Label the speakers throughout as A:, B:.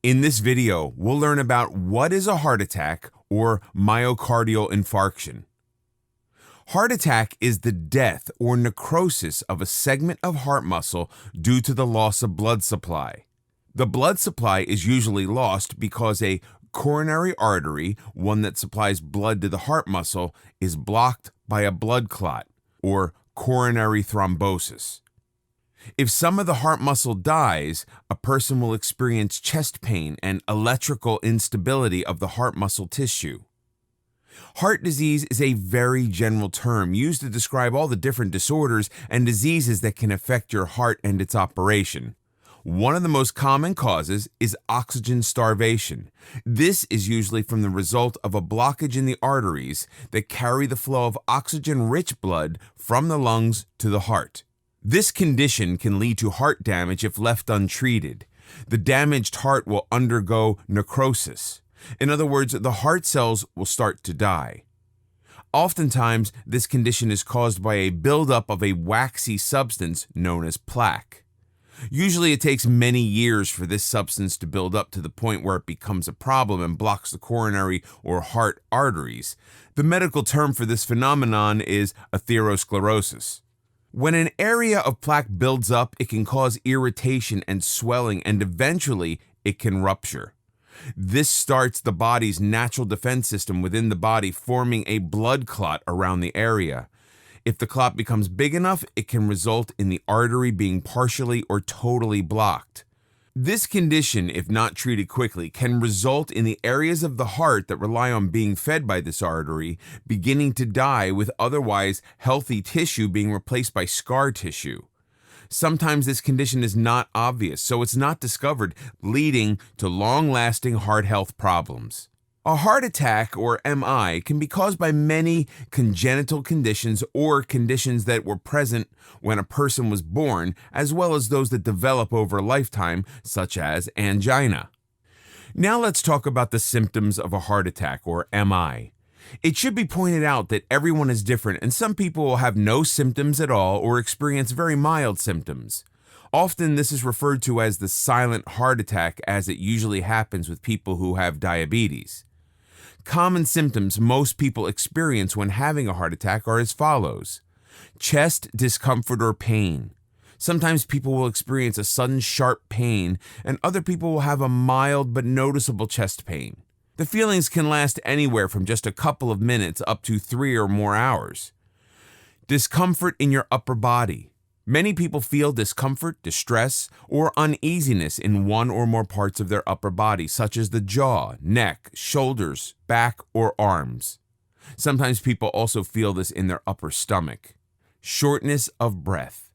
A: In this video, we'll learn about what is a heart attack or myocardial infarction. Heart attack is the death or necrosis of a segment of heart muscle due to the loss of blood supply. The blood supply is usually lost because a coronary artery, one that supplies blood to the heart muscle, is blocked by a blood clot or coronary thrombosis. If some of the heart muscle dies, a person will experience chest pain and electrical instability of the heart muscle tissue. Heart disease is a very general term used to describe all the different disorders and diseases that can affect your heart and its operation. One of the most common causes is oxygen starvation. This is usually from the result of a blockage in the arteries that carry the flow of oxygen-rich blood from the lungs to the heart. This condition can lead to heart damage if left untreated. The damaged heart will undergo necrosis. In other words, the heart cells will start to die. Oftentimes, this condition is caused by a buildup of a waxy substance known as plaque. Usually it takes many years for this substance to build up to the point where it becomes a problem and blocks the coronary or heart arteries. The medical term for this phenomenon is atherosclerosis. When an area of plaque builds up, it can cause irritation and swelling, and eventually it can rupture. This starts the body's natural defense system within the body forming a blood clot around the area. If the clot becomes big enough, it can result in the artery being partially or totally blocked. This condition, if not treated quickly, can result in the areas of the heart that rely on being fed by this artery beginning to die, with otherwise healthy tissue being replaced by scar tissue. Sometimes this condition is not obvious, so it's not discovered, leading to long-lasting heart health problems. A heart attack, or MI, can be caused by many congenital conditions or conditions that were present when a person was born, as well as those that develop over a lifetime, such as angina. Now let's talk about the symptoms of a heart attack, or MI. It should be pointed out that everyone is different, and some people will have no symptoms at all or experience very mild symptoms. Often this is referred to as the silent heart attack, as it usually happens with people who have diabetes. Common symptoms most people experience when having a heart attack are as follows: chest discomfort or pain. Sometimes people will experience a sudden sharp pain, and other people will have a mild but noticeable chest pain. The feelings can last anywhere from just a couple of minutes up to 3 or more hours. Discomfort in your upper body. Many people feel discomfort, distress, or uneasiness in one or more parts of their upper body, such as the jaw, neck, shoulders, back, or arms. Sometimes people also feel this in their upper stomach. Shortness of breath.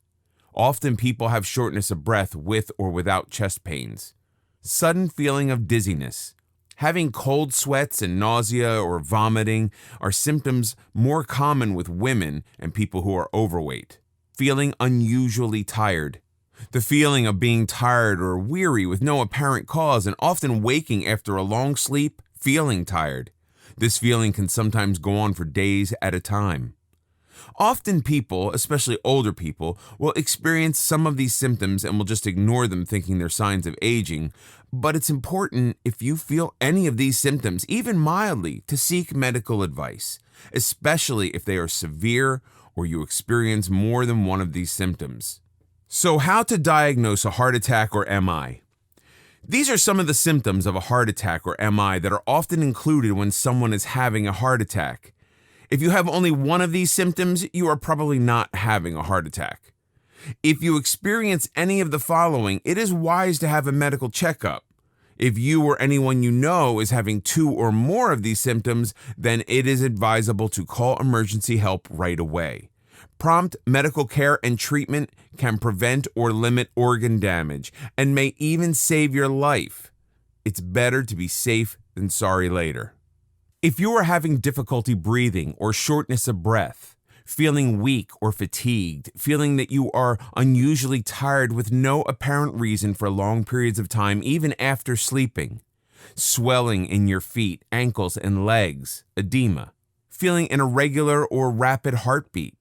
A: Often people have shortness of breath with or without chest pains. Sudden feeling of dizziness. Having cold sweats and nausea or vomiting are symptoms more common with women and people who are overweight. Feeling unusually tired. The feeling of being tired or weary with no apparent cause, and often waking after a long sleep, feeling tired. This feeling can sometimes go on for days at a time. Often people, especially older people, will experience some of these symptoms and will just ignore them thinking they're signs of aging, but it's important, if you feel any of these symptoms, even mildly, to seek medical advice, especially if they are severe or you experience more than one of these symptoms. So how to diagnose a heart attack or MI? These are some of the symptoms of a heart attack or MI that are often included when someone is having a heart attack. If you have only one of these symptoms, you are probably not having a heart attack. If you experience any of the following, it is wise to have a medical checkup. If you or anyone you know is having 2 or more of these symptoms, then it is advisable to call emergency help right away. Prompt medical care and treatment can prevent or limit organ damage and may even save your life. It's better to be safe than sorry later. If you are having difficulty breathing or shortness of breath, feeling weak or fatigued, feeling that you are unusually tired with no apparent reason for long periods of time, even after sleeping, swelling in your feet, ankles, and legs, edema, feeling an irregular or rapid heartbeat,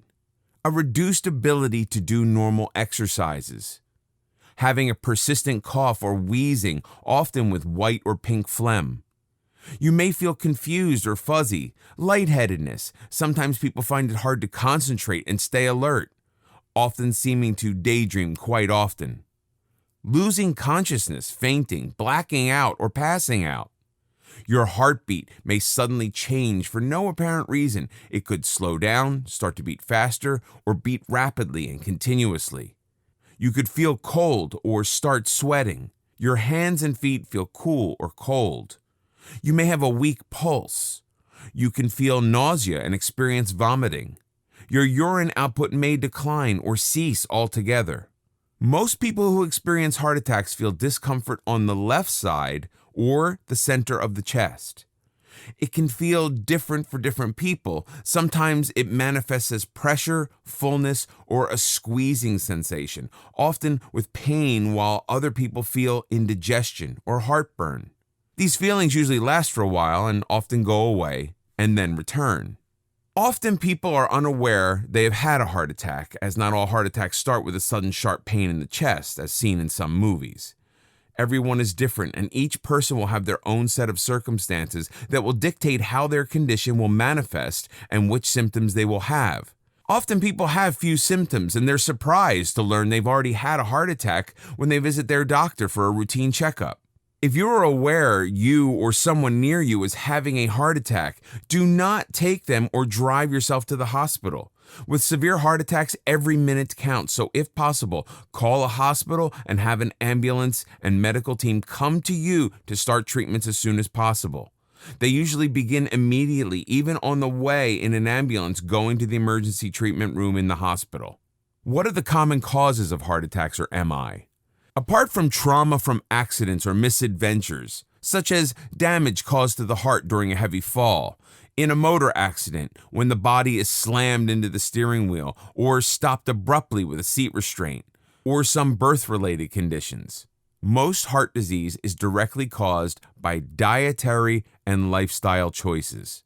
A: a reduced ability to do normal exercises, having a persistent cough or wheezing, often with white or pink phlegm. You may feel confused or fuzzy, lightheadedness. Sometimes people find it hard to concentrate and stay alert, often seeming to daydream quite often. Losing consciousness, fainting, blacking out, or passing out. Your heartbeat may suddenly change for no apparent reason. It could slow down, start to beat faster, or beat rapidly and continuously. You could feel cold or start sweating. Your hands and feet feel cool or cold. You may have a weak pulse. You can feel nausea and experience vomiting. Your urine output may decline or cease altogether. Most people who experience heart attacks feel discomfort on the left side or the center of the chest. It can feel different for different people. Sometimes it manifests as pressure, fullness, or a squeezing sensation, often with pain, while other people feel indigestion or heartburn. These feelings usually last for a while and often go away and then return. Often people are unaware they have had a heart attack, as not all heart attacks start with a sudden sharp pain in the chest, as seen in some movies. Everyone is different, and each person will have their own set of circumstances that will dictate how their condition will manifest and which symptoms they will have. Often people have few symptoms, and they're surprised to learn they've already had a heart attack when they visit their doctor for a routine checkup. If you are aware you or someone near you is having a heart attack, do not take them or drive yourself to the hospital. With severe heart attacks, every minute counts, so if possible, call a hospital and have an ambulance and medical team come to you to start treatments as soon as possible. They usually begin immediately, even on the way in an ambulance going to the emergency treatment room in the hospital. What are the common causes of heart attacks, or MI? Apart from trauma from accidents or misadventures, such as damage caused to the heart during a heavy fall, in a motor accident when the body is slammed into the steering wheel or stopped abruptly with a seat restraint, or some birth-related conditions, most heart disease is directly caused by dietary and lifestyle choices.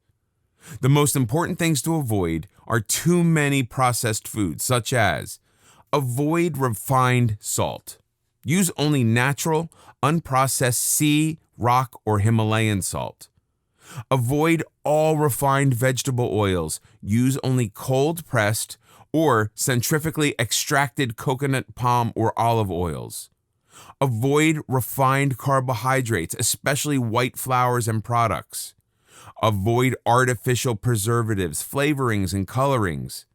A: The most important things to avoid are too many processed foods, such as avoid refined salt. Use only natural, unprocessed sea, rock, or Himalayan salt. Avoid all refined vegetable oils. Use only cold-pressed or centrifugally extracted coconut, palm, or olive oils. Avoid refined carbohydrates, especially white flours and products. Avoid artificial preservatives, flavorings, and colorings.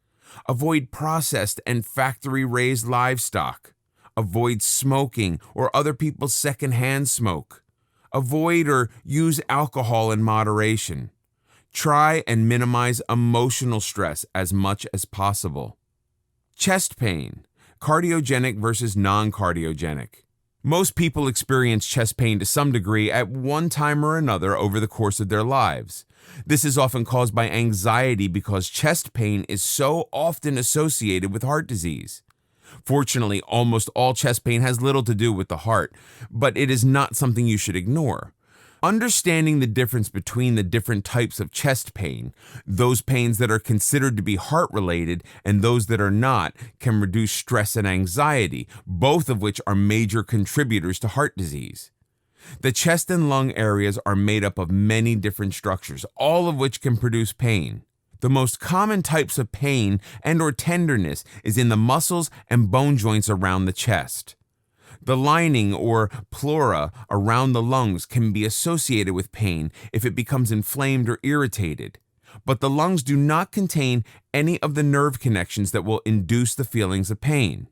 A: Avoid processed and factory-raised livestock. Avoid smoking or other people's secondhand smoke. Avoid or use alcohol in moderation. Try and minimize emotional stress as much as possible. Chest pain, cardiogenic versus non-cardiogenic. Most people experience chest pain to some degree at one time or another over the course of their lives. This is often caused by anxiety because chest pain is so often associated with heart disease. Fortunately, almost all chest pain has little to do with the heart, but it is not something you should ignore. Understanding the difference between the different types of chest pain, those pains that are considered to be heart-related and those that are not, can reduce stress and anxiety, both of which are major contributors to heart disease. The chest and lung areas are made up of many different structures, all of which can produce pain. The most common types of pain and or tenderness is in the muscles and bone joints around the chest. The lining or pleura around the lungs can be associated with pain if it becomes inflamed or irritated, but the lungs do not contain any of the nerve connections that will induce the feelings of pain.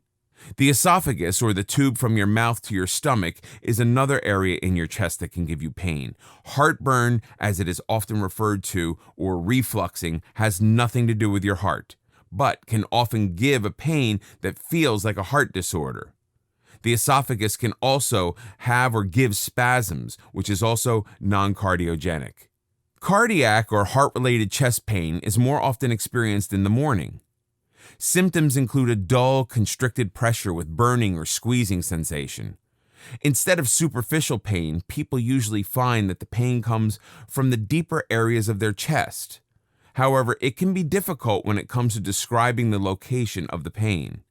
A: The esophagus, or the tube from your mouth to your stomach, is another area in your chest that can give you pain. Heartburn, as it is often referred to, or refluxing, has nothing to do with your heart, but can often give a pain that feels like a heart disorder. The esophagus can also have or give spasms, which is also non-cardiogenic. Cardiac or heart-related chest pain is more often experienced in the morning. Symptoms include a dull, constricted pressure with burning or squeezing sensation. Instead of superficial pain, people usually find that the pain comes from the deeper areas of their chest. However, it can be difficult when it comes to describing the location of the pain.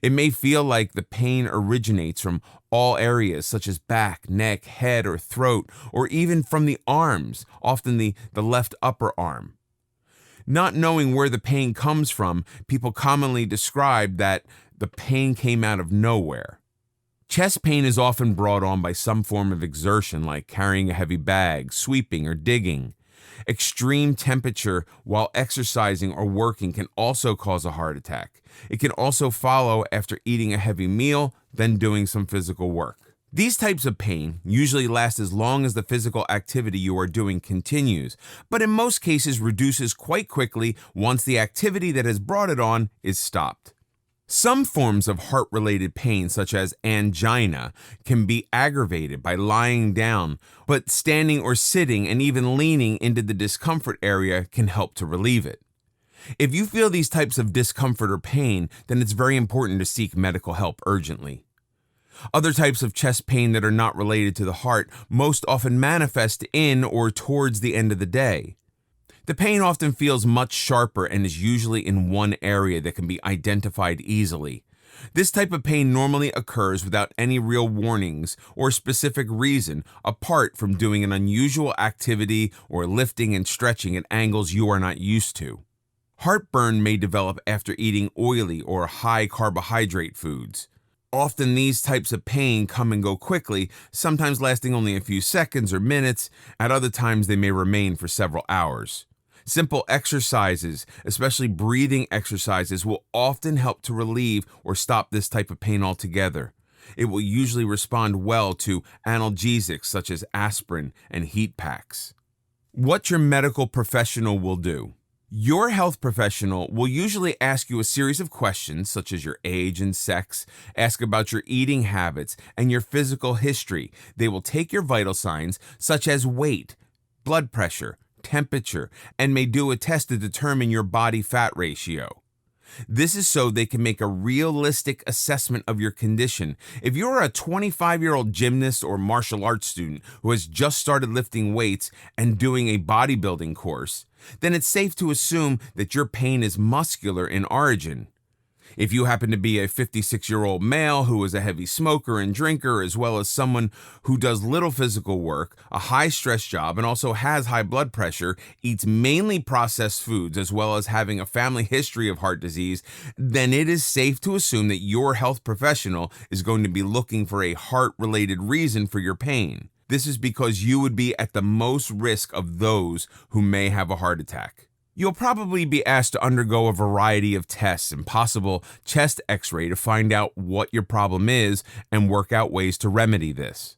A: It may feel like the pain originates from all areas such as back, neck, head, or throat, or even from the arms, often the left upper arm. Not knowing where the pain comes from, people commonly describe that the pain came out of nowhere. Chest pain is often brought on by some form of exertion like carrying a heavy bag, sweeping, or digging. Extreme temperature while exercising or working can also cause a heart attack. It can also follow after eating a heavy meal, then doing some physical work. These types of pain usually last as long as the physical activity you are doing continues, but in most cases reduces quite quickly once the activity that has brought it on is stopped. Some forms of heart-related pain, such as angina, can be aggravated by lying down, but standing or sitting and even leaning into the discomfort area can help to relieve it. If you feel these types of discomfort or pain, then it's very important to seek medical help urgently. Other types of chest pain that are not related to the heart most often manifest in or towards the end of the day. The pain often feels much sharper and is usually in one area that can be identified easily. This type of pain normally occurs without any real warnings or specific reason apart from doing an unusual activity or lifting and stretching at angles you are not used to. Heartburn may develop after eating oily or high carbohydrate foods. Often these types of pain come and go quickly, sometimes lasting only a few seconds or minutes. At other times they may remain for several hours. Simple exercises, especially breathing exercises, will often help to relieve or stop this type of pain altogether. It will usually respond well to analgesics such as aspirin and heat packs. What your medical professional will do. Your health professional will usually ask you a series of questions such as your age and sex, ask about your eating habits, and your physical history. They will take your vital signs such as weight, blood pressure, temperature, and may do a test to determine your body fat ratio. This is so they can make a realistic assessment of your condition. If you're a 25-year-old gymnast or martial arts student who has just started lifting weights and doing a bodybuilding course, then it's safe to assume that your pain is muscular in origin. If you happen to be a 56-year-old male who is a heavy smoker and drinker, as well as someone who does little physical work, a high-stress job, and also has high blood pressure, eats mainly processed foods, as well as having a family history of heart disease, then it is safe to assume that your health professional is going to be looking for a heart-related reason for your pain. This is because you would be at the most risk of those who may have a heart attack. You'll probably be asked to undergo a variety of tests and possible chest x-ray to find out what your problem is and work out ways to remedy this.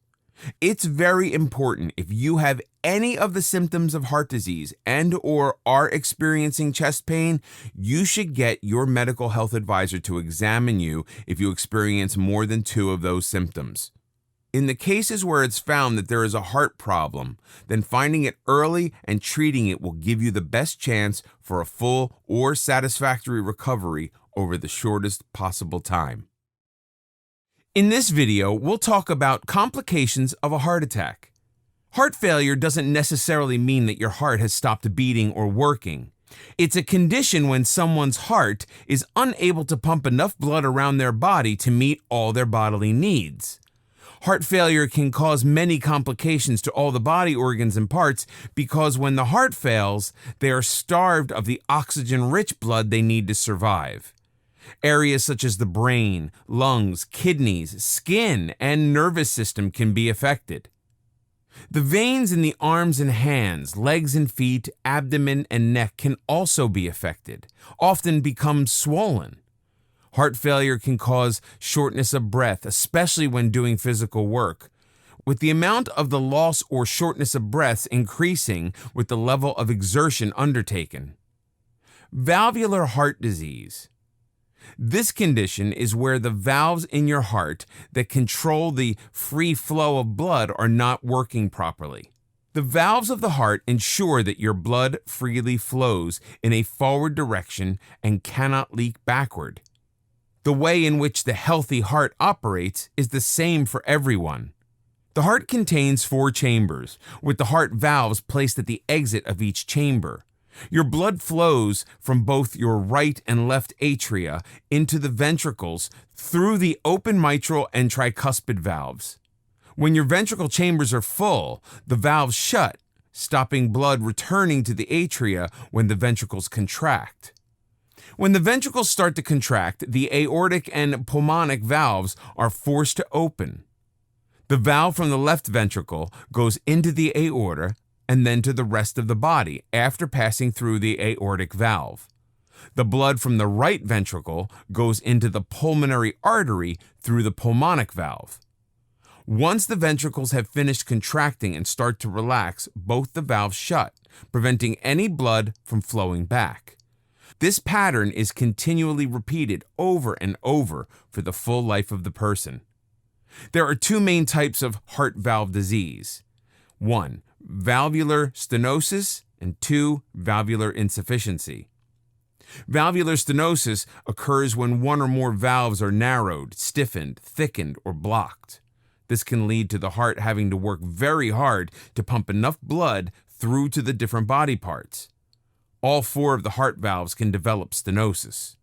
A: It's very important if you have any of the symptoms of heart disease and or are experiencing chest pain, you should get your medical health advisor to examine you if you experience more than 2 of those symptoms. In the cases where it's found that there is a heart problem, then finding it early and treating it will give you the best chance for a full or satisfactory recovery over the shortest possible time. In this video, we'll talk about complications of a heart attack. Heart failure doesn't necessarily mean that your heart has stopped beating or working. It's a condition when someone's heart is unable to pump enough blood around their body to meet all their bodily needs. Heart failure can cause many complications to all the body organs and parts because when the heart fails, they are starved of the oxygen-rich blood they need to survive. Areas such as the brain, lungs, kidneys, skin, and nervous system can be affected. The veins in the arms and hands, legs and feet, abdomen, and neck can also be affected, often become swollen. Heart failure can cause shortness of breath, especially when doing physical work, with the amount of the loss or shortness of breath increasing with the level of exertion undertaken. Valvular heart disease. This condition is where the valves in your heart that control the free flow of blood are not working properly. The valves of the heart ensure that your blood freely flows in a forward direction and cannot leak backward. The way in which the healthy heart operates is the same for everyone. The heart contains 4 chambers, with the heart valves placed at the exit of each chamber. Your blood flows from both your right and left atria into the ventricles through the open mitral and tricuspid valves. When your ventricle chambers are full, the valves shut, stopping blood returning to the atria when the ventricles contract. When the ventricles start to contract, the aortic and pulmonic valves are forced to open. The valve from the left ventricle goes into the aorta and then to the rest of the body after passing through the aortic valve. The blood from the right ventricle goes into the pulmonary artery through the pulmonic valve. Once the ventricles have finished contracting and start to relax, both the valves shut, preventing any blood from flowing back. This pattern is continually repeated over and over for the full life of the person. There are two main types of heart valve disease. 1. Valvular stenosis, and 2. Valvular insufficiency. Valvular stenosis occurs when one or more valves are narrowed, stiffened, thickened, or blocked. This can lead to the heart having to work very hard to pump enough blood through to the different body parts. All 4 of the heart valves can develop stenosis.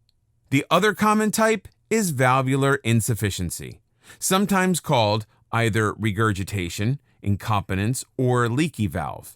A: The other common type is valvular insufficiency, sometimes called either regurgitation, incompetence, or leaky valve.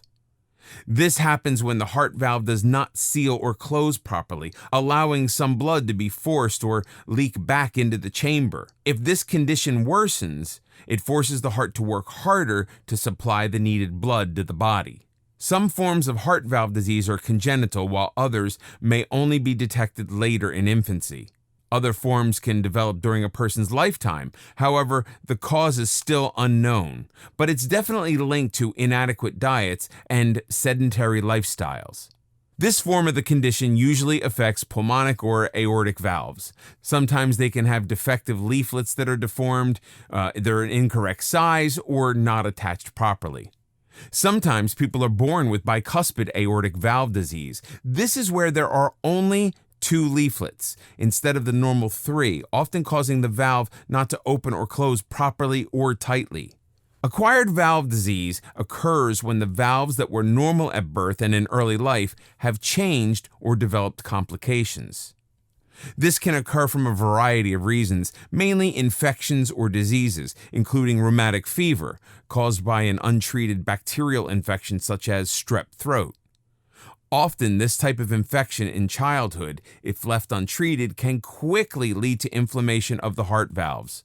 A: This happens when the heart valve does not seal or close properly, allowing some blood to be forced or leak back into the chamber. If this condition worsens, it forces the heart to work harder to supply the needed blood to the body. Some forms of heart valve disease are congenital, while others may only be detected later in infancy. Other forms can develop during a person's lifetime. However, the cause is still unknown, but it's definitely linked to inadequate diets and sedentary lifestyles. This form of the condition usually affects pulmonic or aortic valves. Sometimes they can have defective leaflets that are deformed, they're an incorrect size, or not attached properly. Sometimes people are born with bicuspid aortic valve disease. This is where there are only 2 leaflets instead of the normal 3, often causing the valve not to open or close properly or tightly. Acquired valve disease occurs when the valves that were normal at birth and in early life have changed or developed complications. This can occur from a variety of reasons, mainly infections or diseases, including rheumatic fever, caused by an untreated bacterial infection such as strep throat. Often, this type of infection in childhood, if left untreated, can quickly lead to inflammation of the heart valves.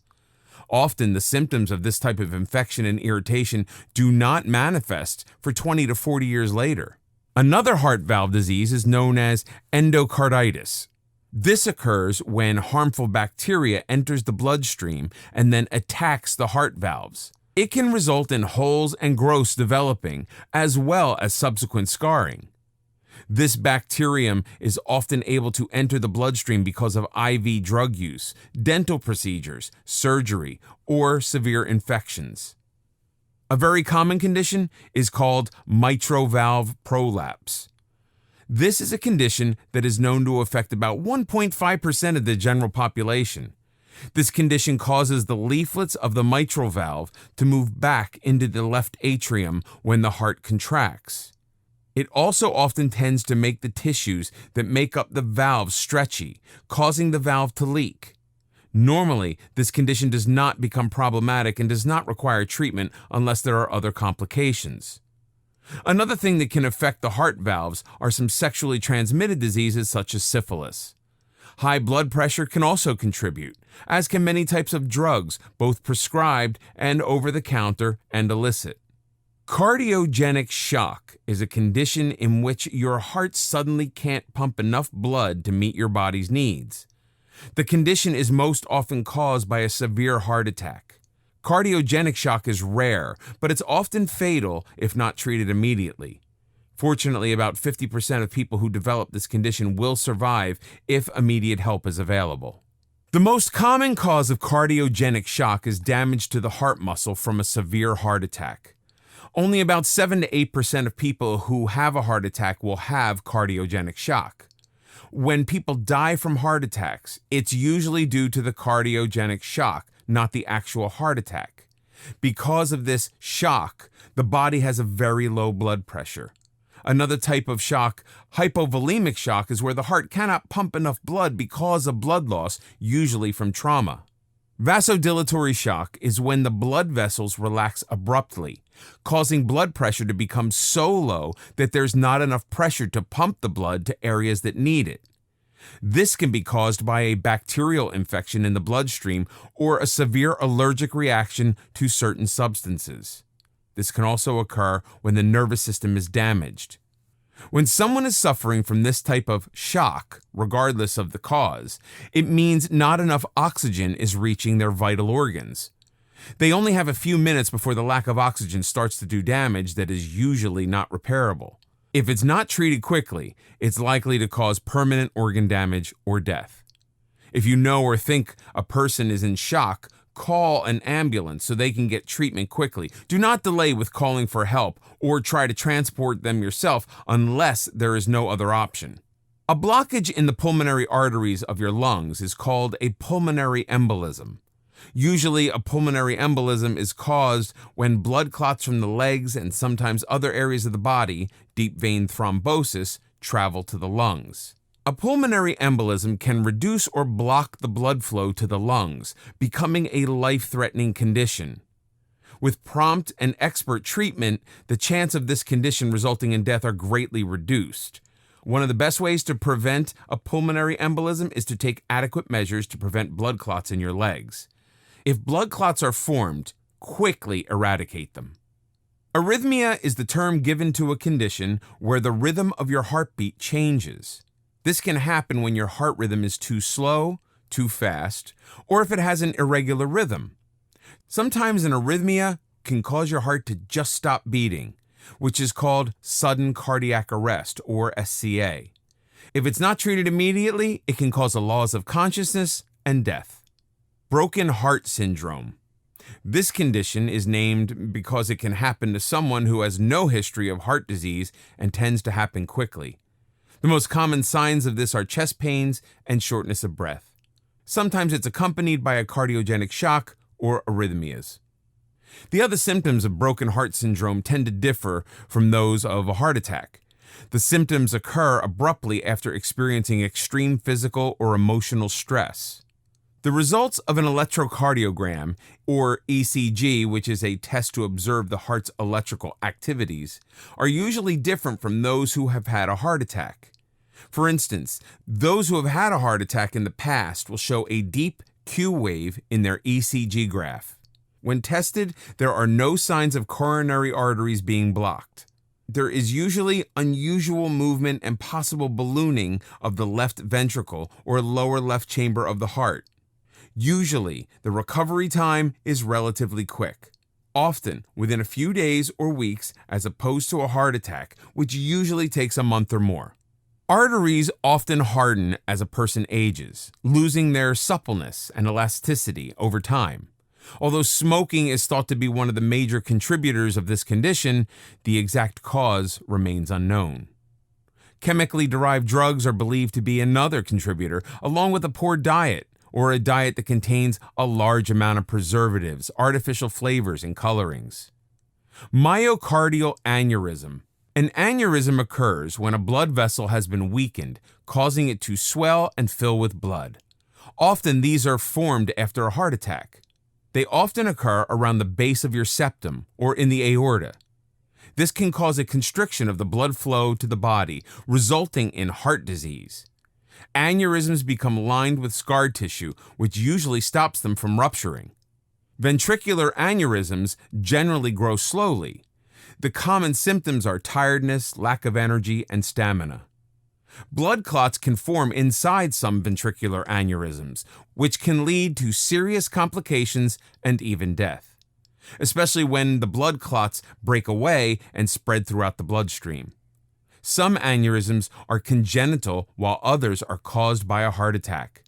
A: Often, the symptoms of this type of infection and irritation do not manifest for 20 to 40 years later. Another heart valve disease is known as endocarditis. This occurs when harmful bacteria enters the bloodstream and then attacks the heart valves. It can result in holes and growths developing, as well as subsequent scarring. This bacterium is often able to enter the bloodstream because of IV drug use, dental procedures, surgery, or severe infections. A very common condition is called mitral valve prolapse. This is a condition that is known to affect about 1.5% of the general population. This condition causes the leaflets of the mitral valve to move back into the left atrium when the heart contracts. It also often tends to make the tissues that make up the valve stretchy, causing the valve to leak. Normally, this condition does not become problematic and does not require treatment unless there are other complications. Another thing that can affect the heart valves are some sexually transmitted diseases such as syphilis. High blood pressure can also contribute, as can many types of drugs, both prescribed and over-the-counter and illicit. Cardiogenic shock is a condition in which your heart suddenly can't pump enough blood to meet your body's needs. The condition is most often caused by a severe heart attack. Cardiogenic shock is rare, but it's often fatal if not treated immediately. Fortunately, about 50% of people who develop this condition will survive if immediate help is available. The most common cause of cardiogenic shock is damage to the heart muscle from a severe heart attack. Only about 7 to 8% of people who have a heart attack will have cardiogenic shock. When people die from heart attacks, it's usually due to the cardiogenic shock, not the actual heart attack. Because of this shock, the body has a very low blood pressure. Another type of shock, hypovolemic shock, is where the heart cannot pump enough blood because of blood loss, usually from trauma. Vasodilatory shock is when the blood vessels relax abruptly, causing blood pressure to become so low that there's not enough pressure to pump the blood to areas that need it. This can be caused by a bacterial infection in the bloodstream or a severe allergic reaction to certain substances. This can also occur when the nervous system is damaged. When someone is suffering from this type of shock, regardless of the cause, it means not enough oxygen is reaching their vital organs. They only have a few minutes before the lack of oxygen starts to do damage that is usually not repairable. If it's not treated quickly, it's likely to cause permanent organ damage or death. If you know or think a person is in shock, call an ambulance so they can get treatment quickly. Do not delay with calling for help or try to transport them yourself unless there is no other option. A blockage in the pulmonary arteries of your lungs is called a pulmonary embolism. Usually, a pulmonary embolism is caused when blood clots from the legs and sometimes other areas of the body, deep vein thrombosis, travel to the lungs. A pulmonary embolism can reduce or block the blood flow to the lungs, becoming a life-threatening condition. With prompt and expert treatment, the chance of this condition resulting in death are greatly reduced. One of the best ways to prevent a pulmonary embolism is to take adequate measures to prevent blood clots in your legs. If blood clots are formed, quickly eradicate them. Arrhythmia is the term given to a condition where the rhythm of your heartbeat changes. This can happen when your heart rhythm is too slow, too fast, or if it has an irregular rhythm. Sometimes an arrhythmia can cause your heart to just stop beating, which is called sudden cardiac arrest, or SCA. If it's not treated immediately, it can cause a loss of consciousness and death. Broken heart syndrome. This condition is named because it can happen to someone who has no history of heart disease and tends to happen quickly. The most common signs of this are chest pains and shortness of breath. Sometimes it's accompanied by a cardiogenic shock or arrhythmias. The other symptoms of broken heart syndrome tend to differ from those of a heart attack. The symptoms occur abruptly after experiencing extreme physical or emotional stress. The results of an electrocardiogram, or ECG, which is a test to observe the heart's electrical activities, are usually different from those who have had a heart attack. For instance, those who have had a heart attack in the past will show a deep Q wave in their ECG graph. When tested, there are no signs of coronary arteries being blocked. There is usually unusual movement and possible ballooning of the left ventricle or lower left chamber of the heart. Usually, the recovery time is relatively quick, often within a few days or weeks, as opposed to a heart attack, which usually takes a month or more. Arteries often harden as a person ages, losing their suppleness and elasticity over time. Although smoking is thought to be one of the major contributors of this condition, the exact cause remains unknown. Chemically derived drugs are believed to be another contributor, along with a poor diet, or a diet that contains a large amount of preservatives, artificial flavors, and colorings. Myocardial aneurysm. An aneurysm occurs when a blood vessel has been weakened, causing it to swell and fill with blood. Often these are formed after a heart attack. They often occur around the base of your septum or in the aorta. This can cause a constriction of the blood flow to the body, resulting in heart disease. Aneurysms become lined with scar tissue, which usually stops them from rupturing. Ventricular aneurysms generally grow slowly. The common symptoms are tiredness, lack of energy, and stamina. Blood clots can form inside some ventricular aneurysms, which can lead to serious complications and even death, especially when the blood clots break away and spread throughout the bloodstream. Some aneurysms are congenital, while others are caused by a heart attack.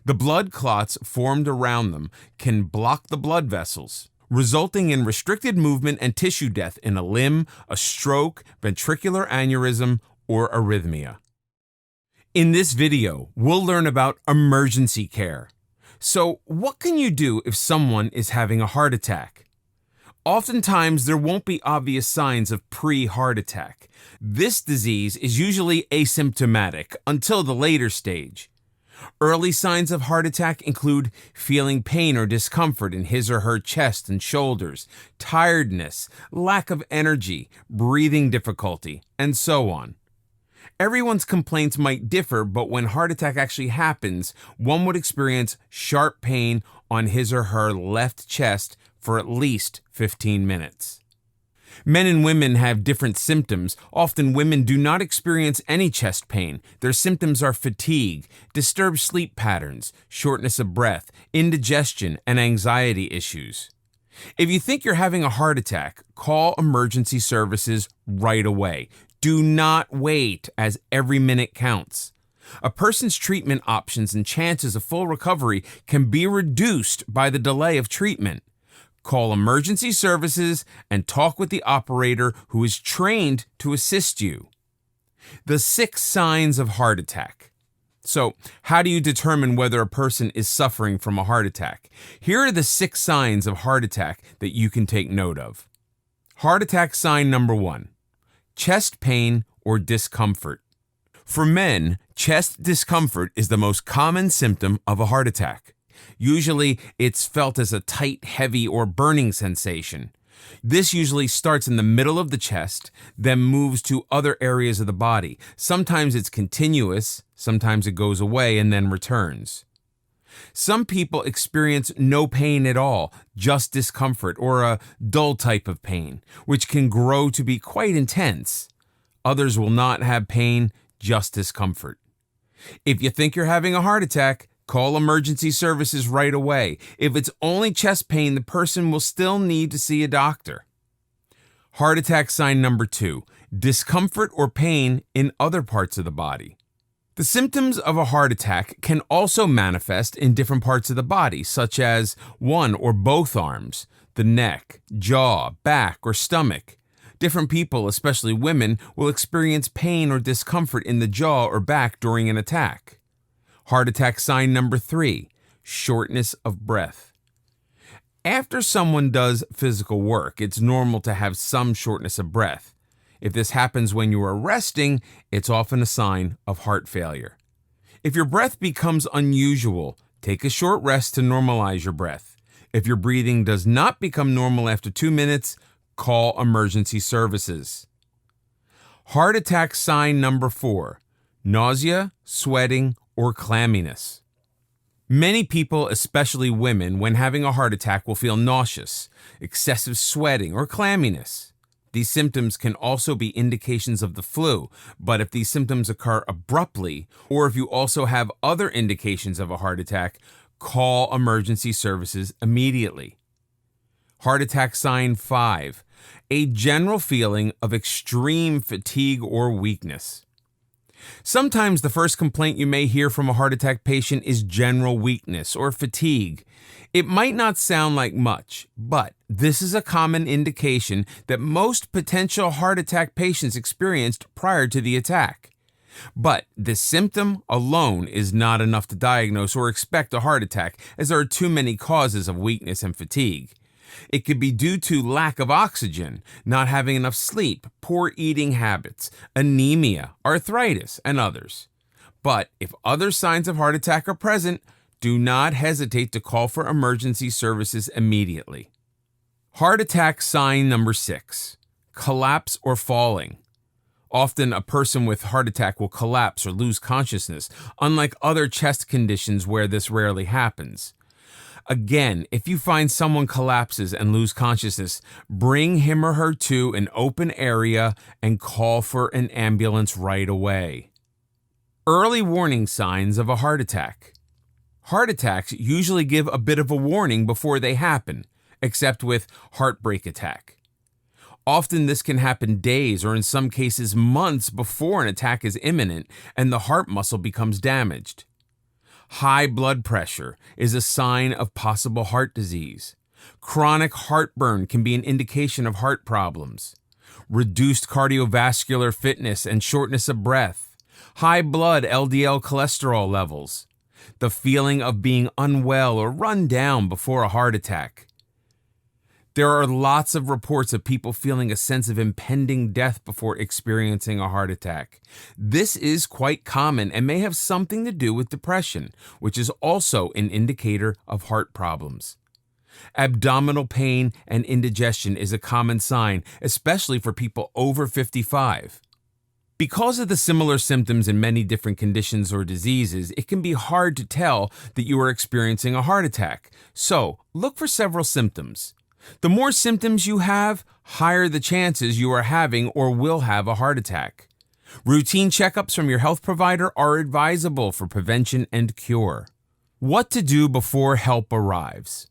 A: The blood clots formed around them can block the blood vessels, resulting in restricted movement and tissue death in a limb, a stroke, ventricular aneurysm, or arrhythmia. In this video, we'll learn about emergency care. So, what can you do if someone is having a heart attack? Oftentimes, there won't be obvious signs of pre-heart attack. This disease is usually asymptomatic until the later stage. Early signs of heart attack include feeling pain or discomfort in his or her chest and shoulders, tiredness, lack of energy, breathing difficulty, and so on. Everyone's complaints might differ, but when heart attack actually happens, one would experience sharp pain on his or her left chest for at least 15 minutes. Men and women have different symptoms. Often women do not experience any chest pain. Their symptoms are fatigue, disturbed sleep patterns, shortness of breath, indigestion, and anxiety issues. If you think you're having a heart attack, call emergency services right away. Do not wait, as every minute counts. A person's treatment options and chances of full recovery can be reduced by the delay of treatment. Call emergency services and talk with the operator who is trained to assist you. The 6 signs of heart attack. So, how do you determine whether a person is suffering from a heart attack? Here are the 6 signs of heart attack that you can take note of. Heart attack sign number 1, chest pain or discomfort. For men, chest discomfort is the most common symptom of a heart attack. Usually, it's felt as a tight, heavy, or burning sensation. This usually starts in the middle of the chest, then moves to other areas of the body. Sometimes it's continuous, sometimes it goes away and then returns. Some people experience no pain at all, just discomfort or a dull type of pain, which can grow to be quite intense. Others will not have pain, just discomfort. If you think you're having a heart attack, call emergency services right away. If it's only chest pain, the person will still need to see a doctor. Heart attack sign number 2, discomfort or pain in other parts of the body. The symptoms of a heart attack can also manifest in different parts of the body, such as one or both arms, the neck, jaw, back, or stomach. Different people, especially women, will experience pain or discomfort in the jaw or back during an attack. Heart attack sign number 3, shortness of breath. After someone does physical work, it's normal to have some shortness of breath. If this happens when you are resting, it's often a sign of heart failure. If your breath becomes unusual, take a short rest to normalize your breath. If your breathing does not become normal after 2 minutes, call emergency services. Heart attack sign number 4, nausea, sweating, or clamminess. Many people, especially women, when having a heart attack will feel nauseous, excessive sweating, or clamminess. These symptoms can also be indications of the flu, but if these symptoms occur abruptly, or if you also have other indications of a heart attack, call emergency services immediately. Heart attack sign 5, a general feeling of extreme fatigue or weakness. Sometimes the first complaint you may hear from a heart attack patient is general weakness or fatigue. It might not sound like much, but this is a common indication that most potential heart attack patients experienced prior to the attack. But this symptom alone is not enough to diagnose or expect a heart attack, as there are too many causes of weakness and fatigue. It could be due to lack of oxygen, not having enough sleep, poor eating habits, anemia, arthritis, and others. But if other signs of heart attack are present, do not hesitate to call for emergency services immediately. Heart attack sign number 6, collapse or falling. Often a person with heart attack will collapse or lose consciousness, unlike other chest conditions where this rarely happens. Again, if you find someone collapses and lose consciousness, bring him or her to an open area and call for an ambulance right away. Early warning signs of a heart attack. Heart attacks usually give a bit of a warning before they happen, except with heartbreak attack. Often this can happen days or in some cases months before an attack is imminent and the heart muscle becomes damaged. High blood pressure is a sign of possible heart disease. Chronic heartburn can be an indication of heart problems. Reduced cardiovascular fitness and shortness of breath. High blood LDL cholesterol levels. The feeling of being unwell or run down before a heart attack. There are lots of reports of people feeling a sense of impending death before experiencing a heart attack. This is quite common and may have something to do with depression, which is also an indicator of heart problems. Abdominal pain and indigestion is a common sign, especially for people over 55. Because of the similar symptoms in many different conditions or diseases, it can be hard to tell that you are experiencing a heart attack. So, look for several symptoms. The more symptoms you have, higher the chances you are having or will have a heart attack. Routine checkups from your health provider are advisable for prevention and cure. What to do before help arrives.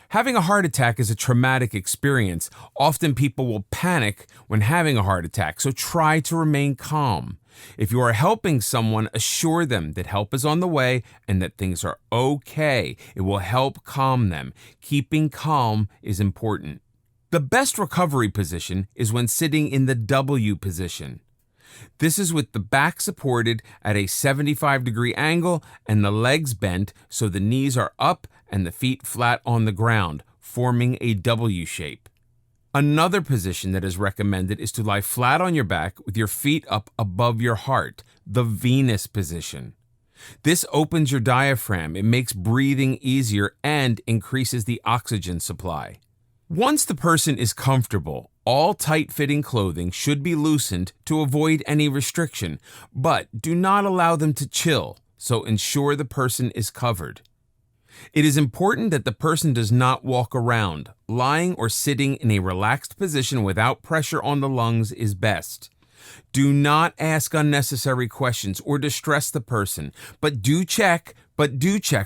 A: Having a heart attack is a traumatic experience. Often people will panic when having a heart attack, so try to remain calm. If you are helping someone, assure them that help is on the way and that things are okay. It will help calm them. Keeping calm is important. The best recovery position is when sitting in the W position. This is with the back supported at a 75-degree angle and the legs bent so the knees are up and the feet flat on the ground, forming a W shape. Another position that is recommended is to lie flat on your back with your feet up above your heart, the Venus position. This opens your diaphragm, it makes breathing easier, and increases the oxygen supply. Once the person is comfortable, all tight-fitting clothing should be loosened to avoid any restriction, but do not allow them to chill, so ensure the person is covered. It is important that the person does not walk around. Lying or sitting in a relaxed position without pressure on the lungs is best. Do not ask unnecessary questions or distress the person, but do check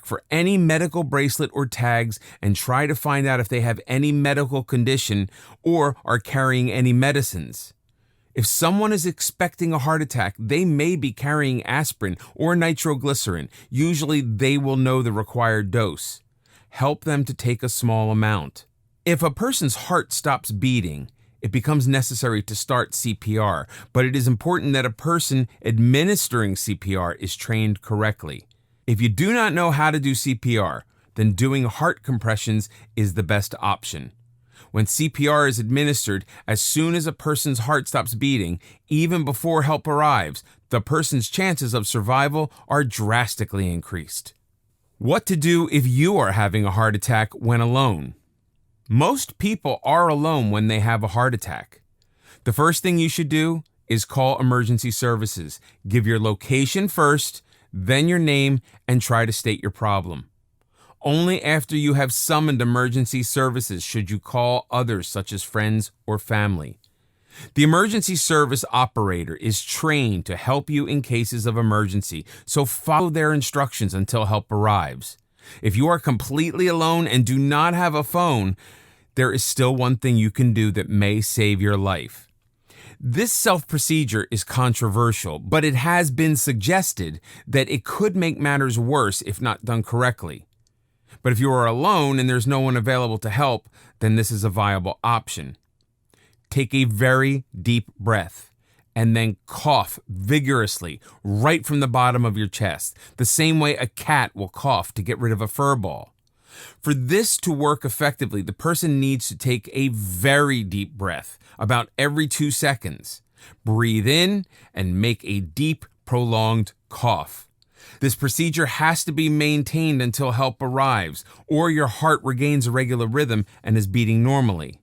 A: for any medical bracelet or tags and try to find out if they have any medical condition or are carrying any medicines. If someone is expecting a heart attack, they may be carrying aspirin or nitroglycerin. Usually they will know the required dose. Help them to take a small amount. If a person's heart stops beating, it becomes necessary to start CPR, but it is important that a person administering CPR is trained correctly. If you do not know how to do CPR, then doing heart compressions is the best option. When CPR is administered, as soon as a person's heart stops beating, even before help arrives, the person's chances of survival are drastically increased. What to do if you are having a heart attack when alone? Most people are alone when they have a heart attack. The first thing you should do is call emergency services. Give your location first, then your name, and try to state your problem. Only after you have summoned emergency services should you call others such as friends or family. The emergency service operator is trained to help you in cases of emergency, so follow their instructions until help arrives. If you are completely alone and do not have a phone, there is still one thing you can do that may save your life. This self-procedure is controversial, but it has been suggested that it could make matters worse if not done correctly. But if you are alone and there's no one available to help, then this is a viable option. Take a very deep breath and then cough vigorously right from the bottom of your chest, the same way a cat will cough to get rid of a fur ball. For this to work effectively, the person needs to take a very deep breath, about every 2 seconds. Breathe in and make a deep, prolonged cough. This procedure has to be maintained until help arrives, or your heart regains a regular rhythm and is beating normally.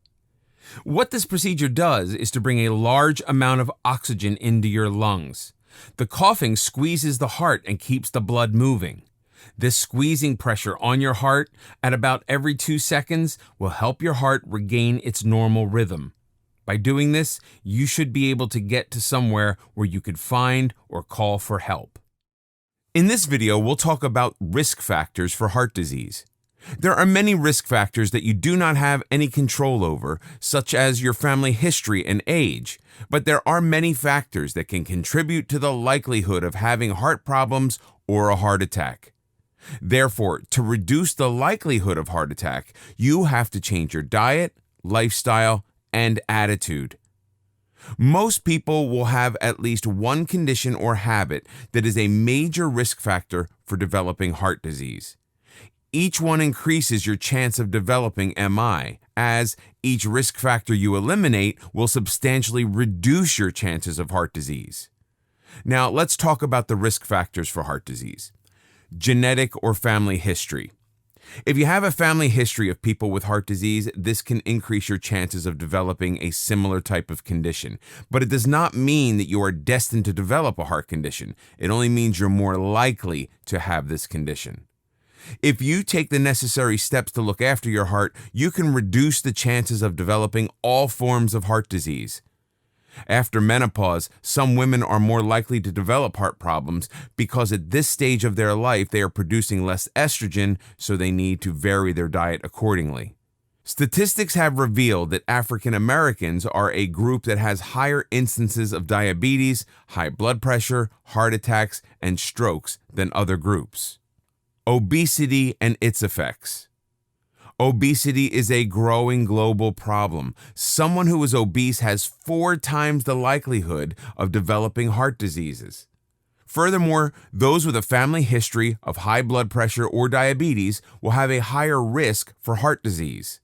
A: What this procedure does is to bring a large amount of oxygen into your lungs. The coughing squeezes the heart and keeps the blood moving. This squeezing pressure on your heart at about every 2 seconds will help your heart regain its normal rhythm. By doing this, you should be able to get to somewhere where you could find or call for help. In this video, we'll talk about risk factors for heart disease. There are many risk factors that you do not have any control over, such as your family history and age, but there are many factors that can contribute to the likelihood of having heart problems or a heart attack. Therefore, to reduce the likelihood of heart attack, you have to change your diet, lifestyle, and attitude. Most people will have at least one condition or habit that is a major risk factor for developing heart disease. Each one increases your chance of developing MI, as each risk factor you eliminate will substantially reduce your chances of heart disease. Now, let's talk about the risk factors for heart disease. Genetic or family history. If you have a family history of people with heart disease, this can increase your chances of developing a similar type of condition. But it does not mean that you are destined to develop a heart condition. It only means you're more likely to have this condition. If you take the necessary steps to look after your heart, you can reduce the chances of developing all forms of heart disease. After menopause, some women are more likely to develop heart problems because at this stage of their life they are producing less estrogen, so they need to vary their diet accordingly. Statistics have revealed that African Americans are a group that has higher instances of diabetes, high blood pressure, heart attacks, and strokes than other groups. Obesity and its effects. Obesity is a growing global problem. Someone who is obese has 4 times the likelihood of developing heart diseases. Furthermore, those with a family history of high blood pressure or diabetes will have a higher risk for heart disease.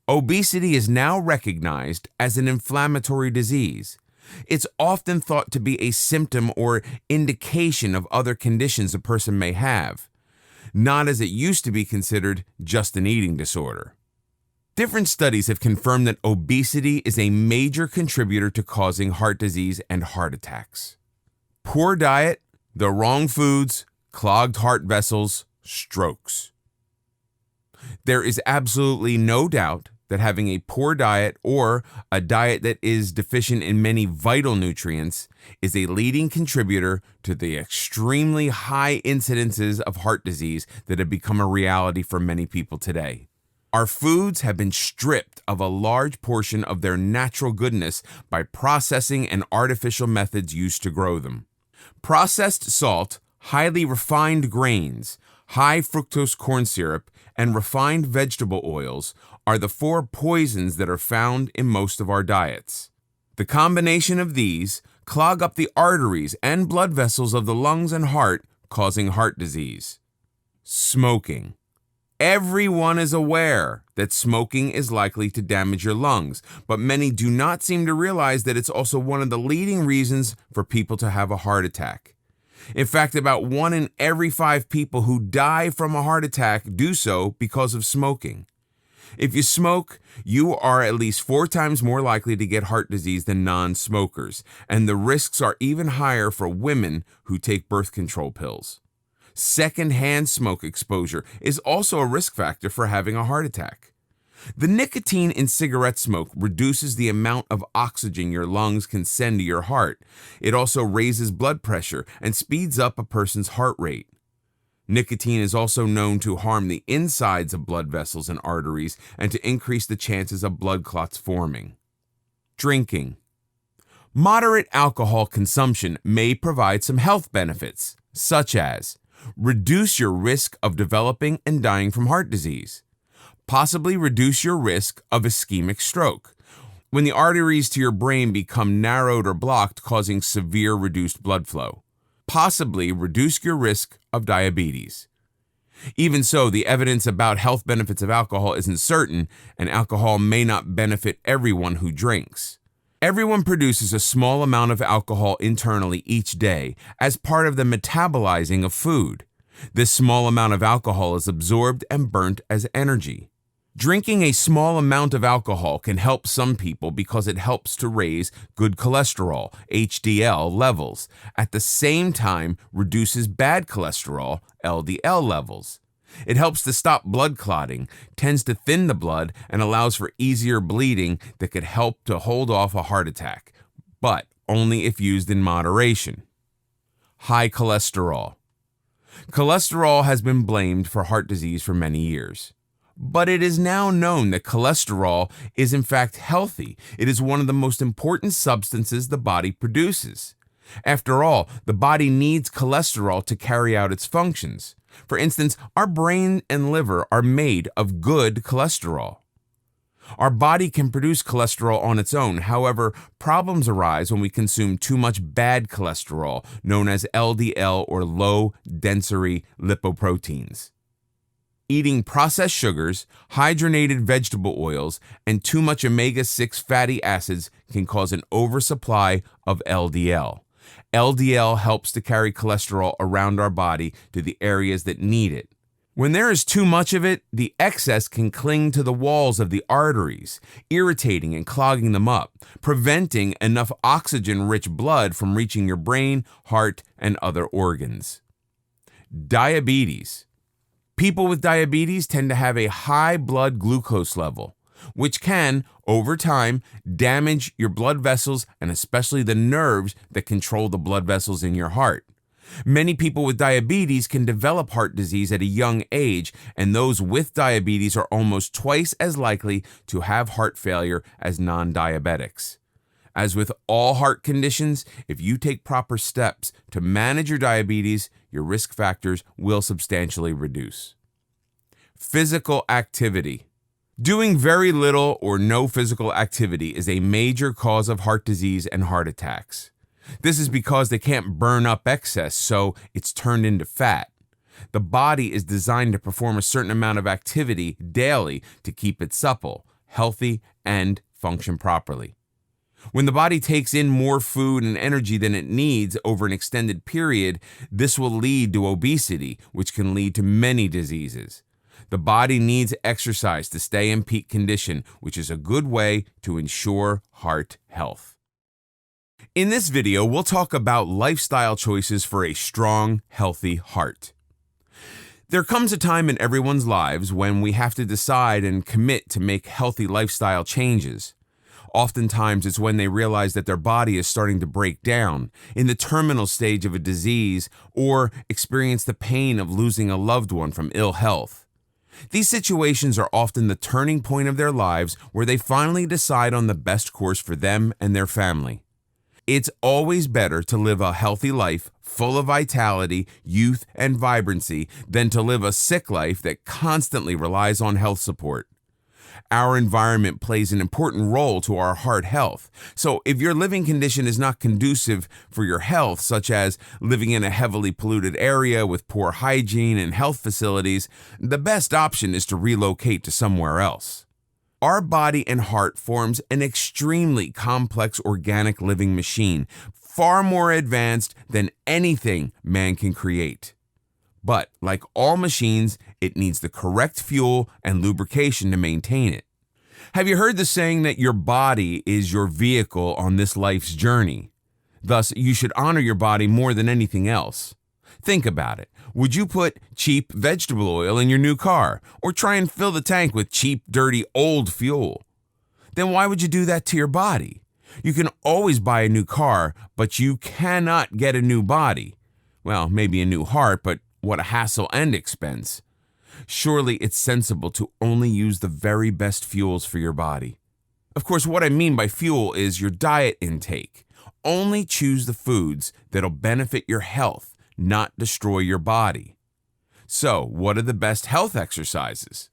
A: Obesity is now recognized as an inflammatory disease. It's often thought to be a symptom or indication of other conditions a person may have, not as it used to be considered just an eating disorder. Different studies have confirmed that obesity is a major contributor to causing heart disease and heart attacks. Poor diet, the wrong foods, clogged heart vessels, strokes. There is absolutely no doubt that having a poor diet or a diet that is deficient in many vital nutrients is a leading contributor to the extremely high incidences of heart disease that have become a reality for many people today. Our foods have been stripped of a large portion of their natural goodness by processing and artificial methods used to grow them. Processed salt, highly refined grains, high fructose corn syrup, and refined vegetable oils are the 4 poisons that are found in most of our diets. The combination of these clog up the arteries and blood vessels of the lungs and heart, causing heart disease. Smoking. Everyone is aware that smoking is likely to damage your lungs, but many do not seem to realize that it's also one of the leading reasons for people to have a heart attack. In fact, about 1 in every 5 people who die from a heart attack do so because of smoking. If you smoke, you are at least 4 times more likely to get heart disease than non-smokers, and the risks are even higher for women who take birth control pills. Secondhand smoke exposure is also a risk factor for having a heart attack. The nicotine in cigarette smoke reduces the amount of oxygen your lungs can send to your heart. It also raises blood pressure and speeds up a person's heart rate. Nicotine is also known to harm the insides of blood vessels and arteries and to increase the chances of blood clots forming. Drinking. Moderate alcohol consumption may provide some health benefits, such as reduce your risk of developing and dying from heart disease, possibly reduce your risk of ischemic stroke, when the arteries to your brain become narrowed or blocked, causing severe reduced blood flow, possibly reduce your risk of diabetes. Even so, the evidence about health benefits of alcohol isn't certain, and alcohol may not benefit everyone who drinks. Everyone produces a small amount of alcohol internally each day as part of the metabolizing of food. This small amount of alcohol is absorbed and burnt as energy. Drinking a small amount of alcohol can help some people because it helps to raise good cholesterol, HDL, levels. At the same time, reduces bad cholesterol, LDL, levels. It helps to stop blood clotting, tends to thin the blood, and allows for easier bleeding that could help to hold off a heart attack, but only if used in moderation. High cholesterol. Cholesterol has been blamed for heart disease for many years. But it is now known that cholesterol is in fact healthy. It is one of the most important substances the body produces. After all, the body needs cholesterol to carry out its functions. For instance, our brain and liver are made of good cholesterol. Our body can produce cholesterol on its own. However, problems arise when we consume too much bad cholesterol, known as LDL or low-density lipoproteins. Eating processed sugars, hydrogenated vegetable oils, and too much omega-6 fatty acids can cause an oversupply of LDL. LDL helps to carry cholesterol around our body to the areas that need it. When there is too much of it, the excess can cling to the walls of the arteries, irritating and clogging them up, preventing enough oxygen-rich blood from reaching your brain, heart, and other organs. Diabetes. People with diabetes tend to have a high blood glucose level, which can, over time, damage your blood vessels and especially the nerves that control the blood vessels in your heart. Many people with diabetes can develop heart disease at a young age, and those with diabetes are almost twice as likely to have heart failure as non-diabetics. As with all heart conditions, if you take proper steps to manage your diabetes, your risk factors will substantially reduce. Physical activity. Doing very little or no physical activity is a major cause of heart disease and heart attacks. This is because they can't burn up excess, so it's turned into fat. The body is designed to perform a certain amount of activity daily to keep it supple, healthy, and function properly. When the body takes in more food and energy than it needs over an extended period, this will lead to obesity, which can lead to many diseases. The body needs exercise to stay in peak condition, which is a good way to ensure heart health. In this video, we'll talk about lifestyle choices for a strong, healthy heart. There comes a time in everyone's lives when we have to decide and commit to make healthy lifestyle changes. Oftentimes, it's when they realize that their body is starting to break down, in the terminal stage of a disease, or experience the pain of losing a loved one from ill health. These situations are often the turning point of their lives where they finally decide on the best course for them and their family. It's always better to live a healthy life, full of vitality, youth, and vibrancy, than to live a sick life that constantly relies on health support. Our environment plays an important role to our heart health. So if your living condition is not conducive for your health, such as living in a heavily polluted area with poor hygiene and health facilities, the best option is to relocate to somewhere else. Our body and heart forms an extremely complex organic living machine, far more advanced than anything man can create. But like all machines, it needs the correct fuel and lubrication to maintain it. Have you heard the saying that your body is your vehicle on this life's journey? Thus, you should honor your body more than anything else. Think about it. Would you put cheap vegetable oil in your new car, or try and fill the tank with cheap, dirty, old fuel? Then why would you do that to your body? You can always buy a new car, but you cannot get a new body. Well, maybe a new heart, but what a hassle and expense. Surely it's sensible to only use the very best fuels for your body. Of course, what I mean by fuel is your diet intake. Only choose the foods that'll benefit your health, not destroy your body. So, what are the best health exercises?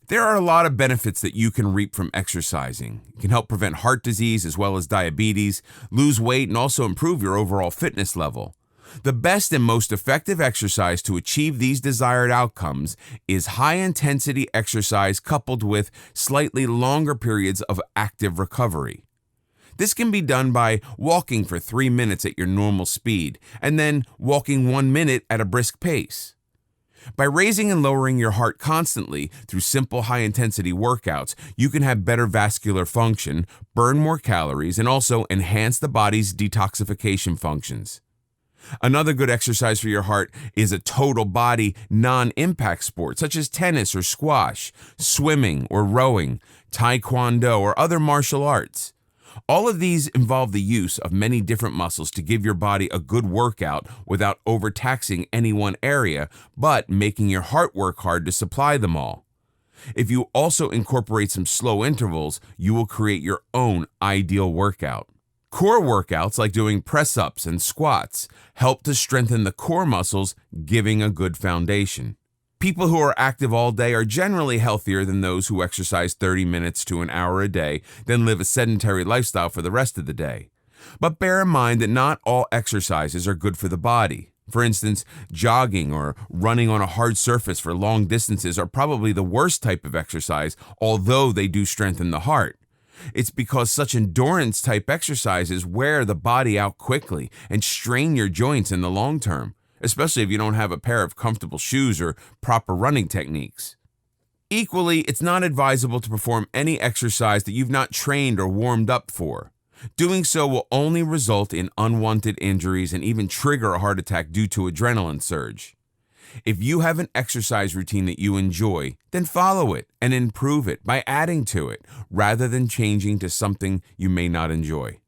A: There are a lot of benefits that you can reap from exercising. It can help prevent heart disease as well as diabetes, lose weight, and also improve your overall fitness level. The best and most effective exercise to achieve these desired outcomes is high-intensity exercise coupled with slightly longer periods of active recovery. This can be done by walking for 3 minutes at your normal speed, and then walking 1 minute at a brisk pace. By raising and lowering your heart constantly through simple high-intensity workouts, you can have better vascular function, burn more calories, and also enhance the body's detoxification functions. Another good exercise for your heart is a total body non-impact sport such as tennis or squash, swimming or rowing, taekwondo, or other martial arts. All of these involve the use of many different muscles to give your body a good workout without overtaxing any one area, but making your heart work hard to supply them all. If you also incorporate some slow intervals, you will create your own ideal workout. Core workouts like doing press-ups and squats help to strengthen the core muscles, giving a good foundation. People who are active all day are generally healthier than those who exercise 30 minutes to an hour a day, then live a sedentary lifestyle for the rest of the day. But bear in mind that not all exercises are good for the body. For instance, jogging or running on a hard surface for long distances are probably the worst type of exercise, although they do strengthen the heart. It's because such endurance type exercises wear the body out quickly and strain your joints in the long term, especially if you don't have a pair of comfortable shoes or proper running techniques. Equally, it's not advisable to perform any exercise that you've not trained or warmed up for. Doing so will only result in unwanted injuries and even trigger a heart attack due to adrenaline surge. If you have an exercise routine that you enjoy, then follow it and improve it by adding to it rather than changing to something you may not enjoy.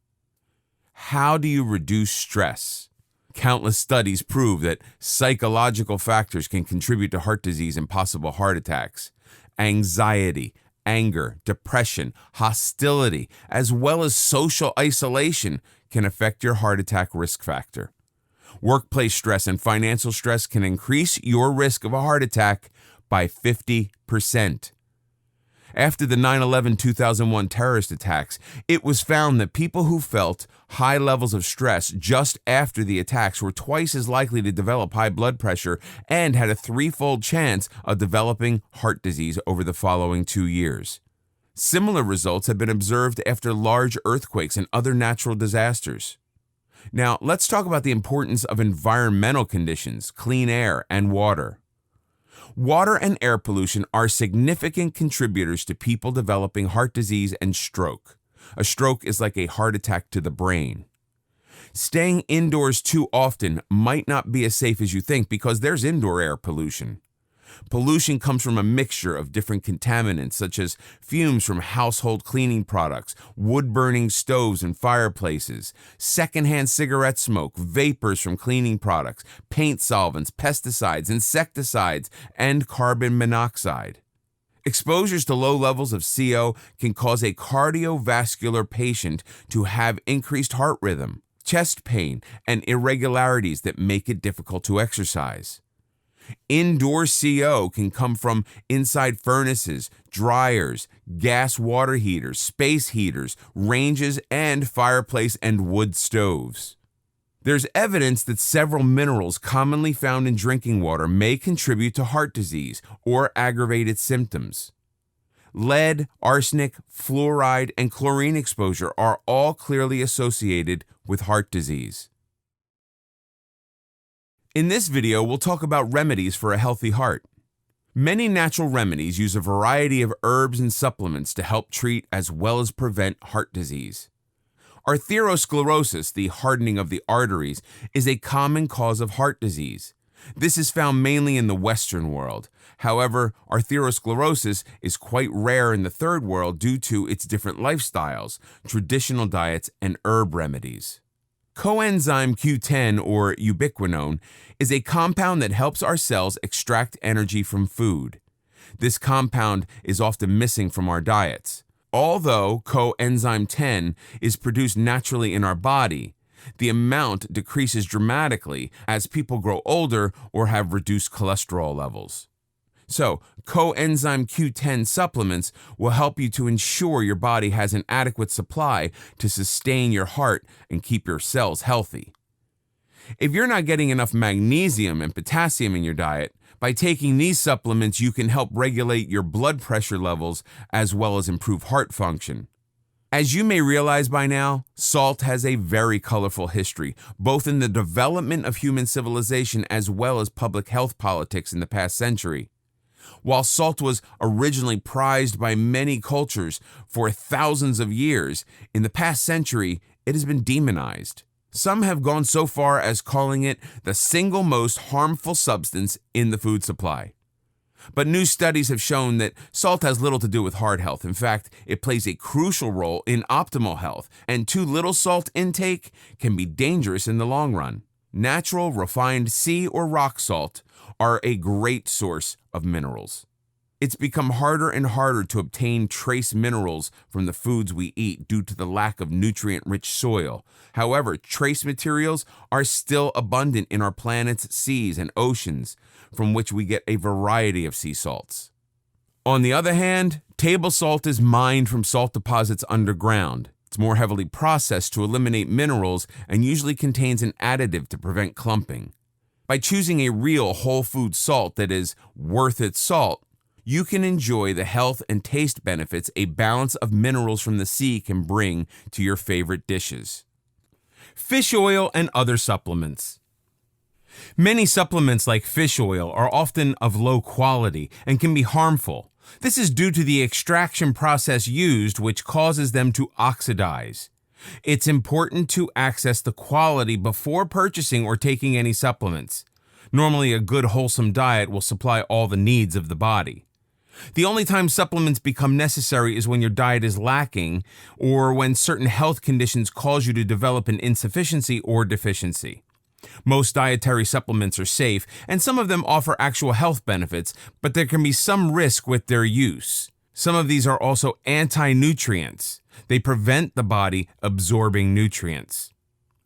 A: How do you reduce stress? Countless studies prove that psychological factors can contribute to heart disease and possible heart attacks. Anxiety, anger, depression, hostility, as well as social isolation can affect your heart attack risk factor. Workplace stress and financial stress can increase your risk of a heart attack by 50%. After the 9/11-2001 terrorist attacks, it was found that people who felt high levels of stress just after the attacks were twice as likely to develop high blood pressure and had a threefold chance of developing heart disease over the following 2 years. Similar results have been observed after large earthquakes and other natural disasters. Now, let's talk about the importance of environmental conditions, clean air, and water. Water and air pollution are significant contributors to people developing heart disease and stroke. A stroke is like a heart attack to the brain. Staying indoors too often might not be as safe as you think because there's indoor air pollution. Pollution comes from a mixture of different contaminants such as fumes from household cleaning products, wood-burning stoves and fireplaces, secondhand cigarette smoke, vapors from cleaning products, paint solvents, pesticides, insecticides, and carbon monoxide. Exposures to low levels of CO can cause a cardiovascular patient to have increased heart rhythm, chest pain, and irregularities that make it difficult to exercise. Indoor CO can come from inside furnaces, dryers, gas water heaters, space heaters, ranges, and fireplace and wood stoves. There's evidence that several minerals commonly found in drinking water may contribute to heart disease or aggravate its symptoms. Lead, arsenic, fluoride, and chlorine exposure are all clearly associated with heart disease. In this video, we'll talk about remedies for a healthy heart. Many natural remedies use a variety of herbs and supplements to help treat as well as prevent heart disease. Arteriosclerosis, the hardening of the arteries, is a common cause of heart disease. This is found mainly in the Western world. However, arteriosclerosis is quite rare in the Third World due to its different lifestyles, traditional diets, and herb remedies. Coenzyme Q10, or ubiquinone, is a compound that helps our cells extract energy from food. This compound is often missing from our diets. Although coenzyme 10 is produced naturally in our body, the amount decreases dramatically as people grow older or have reduced cholesterol levels. So, coenzyme Q10 supplements will help you to ensure your body has an adequate supply to sustain your heart and keep your cells healthy. If you're not getting enough magnesium and potassium in your diet, by taking these supplements you can help regulate your blood pressure levels as well as improve heart function. As you may realize by now, salt has a very colorful history, both in the development of human civilization as well as public health politics in the past century. While salt was originally prized by many cultures for thousands of years, in the past century, it has been demonized. Some have gone so far as calling it the single most harmful substance in the food supply. But new studies have shown that salt has little to do with heart health. In fact, it plays a crucial role in optimal health, and too little salt intake can be dangerous in the long run. Natural, refined sea or rock salt are a great source of minerals. It's become harder and harder to obtain trace minerals from the foods we eat due to the lack of nutrient-rich soil. However, trace materials are still abundant in our planet's seas and oceans, from which we get a variety of sea salts. On the other hand, table salt is mined from salt deposits underground. It's more heavily processed to eliminate minerals and usually contains an additive to prevent clumping. By choosing a real whole food salt that is worth its salt, you can enjoy the health and taste benefits a balance of minerals from the sea can bring to your favorite dishes. Fish oil and other supplements. Many supplements like fish oil are often of low quality and can be harmful. This is due to the extraction process used, which causes them to oxidize. It's important to access the quality before purchasing or taking any supplements. Normally, a good wholesome diet will supply all the needs of the body. The only time supplements become necessary is when your diet is lacking or when certain health conditions cause you to develop an insufficiency or deficiency. Most dietary supplements are safe, and some of them offer actual health benefits, but there can be some risk with their use. Some of these are also anti-nutrients. They prevent the body absorbing nutrients.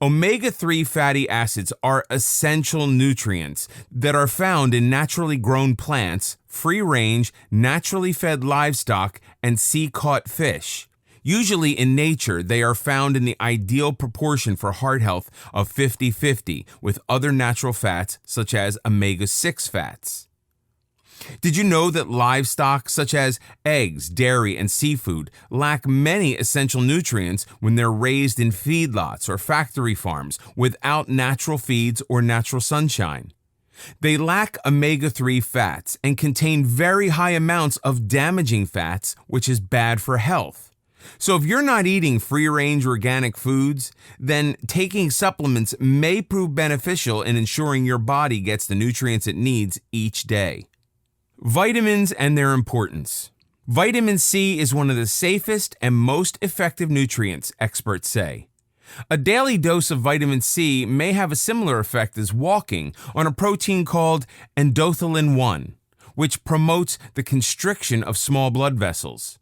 A: Omega-3 fatty acids are essential nutrients that are found in naturally grown plants, free-range, naturally fed livestock, and sea-caught fish. Usually in nature, they are found in the ideal proportion for heart health of 50-50 with other natural fats such as omega-6 fats. Did you know that livestock such as eggs, dairy, and seafood lack many essential nutrients when they're raised in feedlots or factory farms without natural feeds or natural sunshine? They lack omega-3 fats and contain very high amounts of damaging fats, which is bad for health. So if you're not eating free-range organic foods, then taking supplements may prove beneficial in ensuring your body gets the nutrients it needs each day. Vitamins and their importance. Vitamin C is one of the safest and most effective nutrients, experts say. A daily dose of vitamin C may have a similar effect as walking on a protein called endothelin-1, which promotes the constriction of small blood vessels.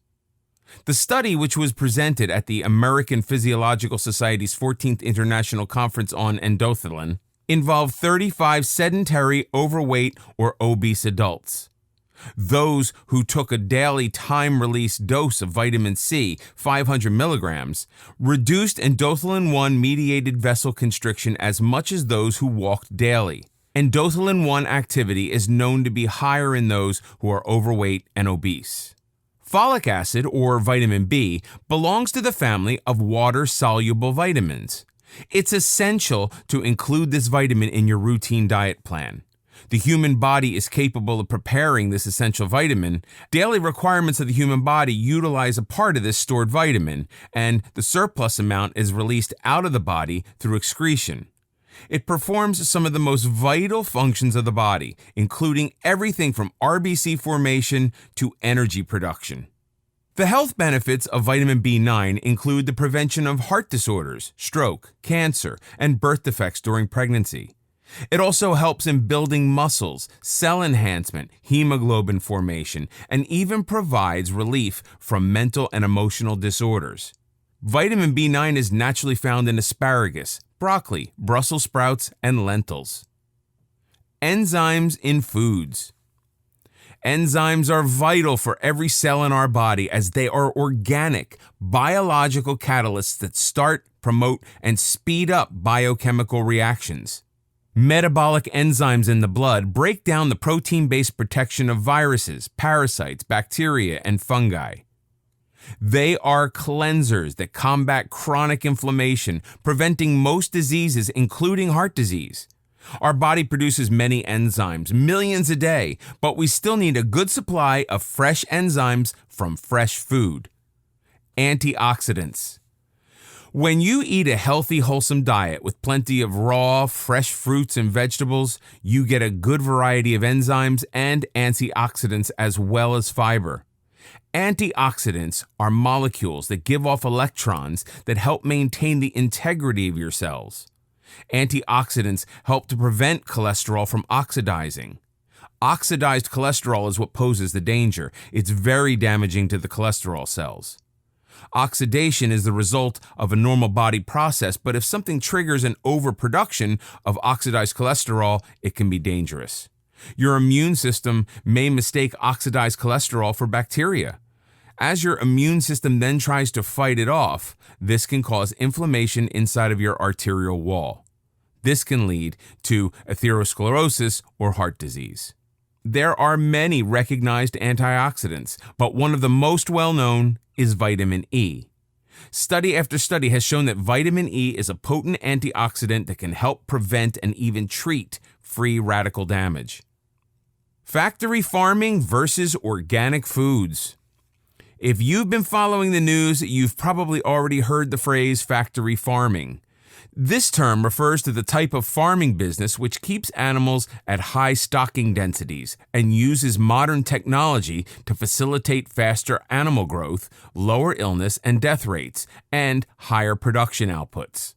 A: The study, which was presented at the American Physiological Society's 14th International Conference on Endothelin, involved 35 sedentary, overweight, or obese adults. Those who took a daily time-release dose of vitamin C, 500 milligrams, reduced endothelin-1 mediated vessel constriction as much as those who walked daily. Endothelin-1 activity is known to be higher in those who are overweight and obese. Folic acid, or vitamin B, belongs to the family of water-soluble vitamins. It's essential to include this vitamin in your routine diet plan. The human body is capable of preparing this essential vitamin. Daily requirements of the human body utilize a part of this stored vitamin, and the surplus amount is released out of the body through excretion. It performs some of the most vital functions of the body, including everything from RBC formation to energy production. The health benefits of vitamin B9 include the prevention of heart disorders, stroke, cancer, and birth defects during pregnancy. It also helps in building muscles, cell enhancement, hemoglobin formation, and even provides relief from mental and emotional disorders. Vitamin B9 is naturally found in asparagus, broccoli, Brussels sprouts, and lentils. Enzymes in foods. Enzymes are vital for every cell in our body as they are organic, biological catalysts that start, promote, and speed up biochemical reactions. Metabolic enzymes in the blood break down the protein-based protection of viruses, parasites, bacteria, and fungi. They are cleansers that combat chronic inflammation, preventing most diseases, including heart disease. Our body produces many enzymes, millions a day, but we still need a good supply of fresh enzymes from fresh food. Antioxidants. When you eat a healthy, wholesome diet with plenty of raw, fresh fruits and vegetables, you get a good variety of enzymes and antioxidants as well as fiber. Antioxidants are molecules that give off electrons that help maintain the integrity of your cells. Antioxidants help to prevent cholesterol from oxidizing. Oxidized cholesterol is what poses the danger. It's very damaging to the cholesterol cells. Oxidation is the result of a normal body process, but if something triggers an overproduction of oxidized cholesterol, it can be dangerous. Your immune system may mistake oxidized cholesterol for bacteria. As your immune system then tries to fight it off, this can cause inflammation inside of your arterial wall. This can lead to atherosclerosis or heart disease. There are many recognized antioxidants, but one of the most well-known is vitamin E. Study after study has shown that vitamin E is a potent antioxidant that can help prevent and even treat free radical damage. Factory farming versus organic foods. If you've been following the news, you've probably already heard the phrase factory farming. This term refers to the type of farming business which keeps animals at high stocking densities and uses modern technology to facilitate faster animal growth, lower illness and death rates, and higher production outputs.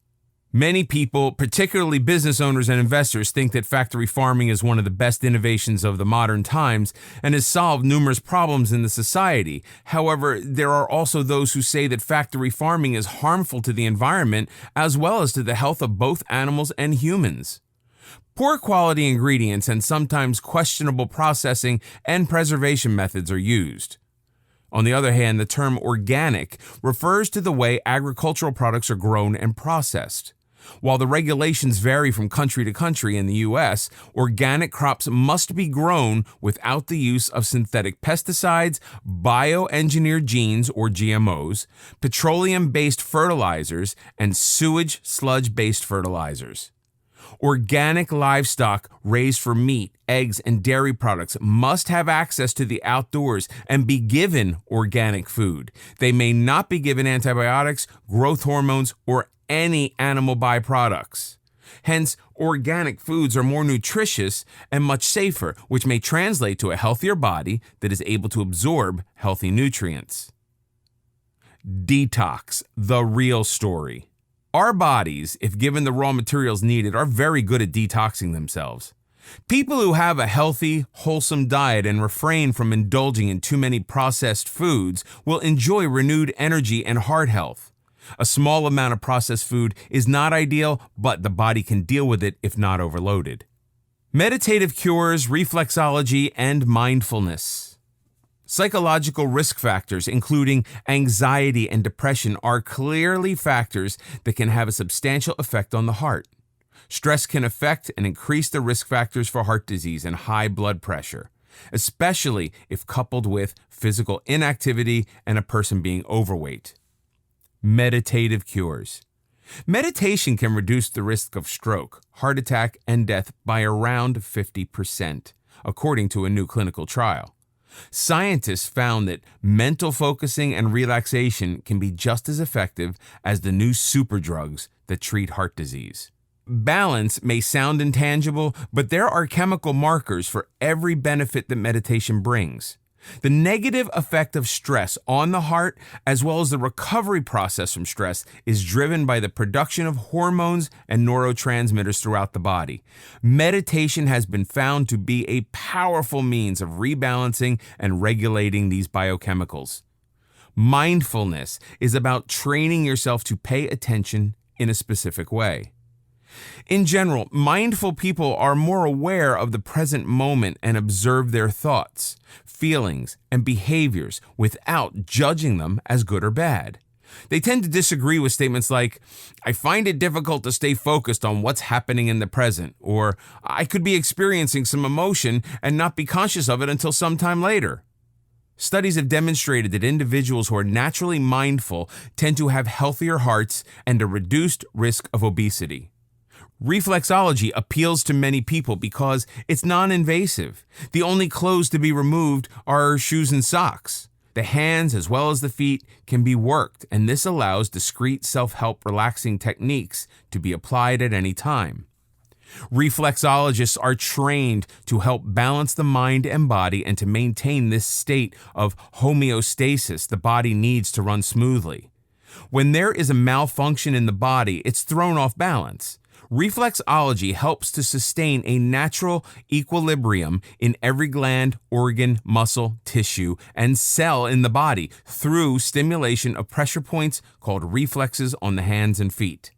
A: Many people, particularly business owners and investors, think that factory farming is one of the best innovations of the modern times and has solved numerous problems in the society. However, there are also those who say that factory farming is harmful to the environment as well as to the health of both animals and humans. Poor quality ingredients and sometimes questionable processing and preservation methods are used. On the other hand, the term organic refers to the way agricultural products are grown and processed. While the regulations vary from country to country in the U.S., organic crops must be grown without the use of synthetic pesticides, bioengineered genes or GMOs, petroleum-based fertilizers, and sewage sludge-based fertilizers. Organic livestock raised for meat, eggs, and dairy products must have access to the outdoors and be given organic food. They may not be given antibiotics, growth hormones, or any animal byproducts. Hence, organic foods are more nutritious and much safer, which may translate to a healthier body that is able to absorb healthy nutrients. Detox, the real story. Our bodies, if given the raw materials needed, are very good at detoxing themselves. People who have a healthy, wholesome diet and refrain from indulging in too many processed foods will enjoy renewed energy and heart health. A small amount of processed food is not ideal, but the body can deal with it if not overloaded. Meditative cures, reflexology, and mindfulness. Psychological risk factors, including anxiety and depression, are clearly factors that can have a substantial effect on the heart. Stress can affect and increase the risk factors for heart disease and high blood pressure, especially if coupled with physical inactivity and a person being overweight. Meditative cures. Meditation can reduce the risk of stroke, heart attack, and death by around 50%, according to a new clinical trial. Scientists found that mental focusing and relaxation can be just as effective as the new superdrugs that treat heart disease. Balance may sound intangible, but there are chemical markers for every benefit that meditation brings. The negative effect of stress on the heart, as well as the recovery process from stress, is driven by the production of hormones and neurotransmitters throughout the body. Meditation has been found to be a powerful means of rebalancing and regulating these biochemicals. Mindfulness is about training yourself to pay attention in a specific way. In general, mindful people are more aware of the present moment and observe their thoughts, feelings, and behaviors without judging them as good or bad. They tend to disagree with statements like, "I find it difficult to stay focused on what's happening in the present," or "I could be experiencing some emotion and not be conscious of it until sometime later." Studies have demonstrated that individuals who are naturally mindful tend to have healthier hearts and a reduced risk of obesity. Reflexology appeals to many people because it's non-invasive. The only clothes to be removed are shoes and socks. The hands as well as the feet can be worked, and this allows discrete self-help relaxing techniques to be applied at any time. Reflexologists are trained to help balance the mind and body and to maintain this state of homeostasis the body needs to run smoothly. When there is a malfunction in the body, it's thrown off balance. Reflexology helps to sustain a natural equilibrium in every gland, organ, muscle, tissue, and cell in the body through stimulation of pressure points called reflexes on the hands and feet.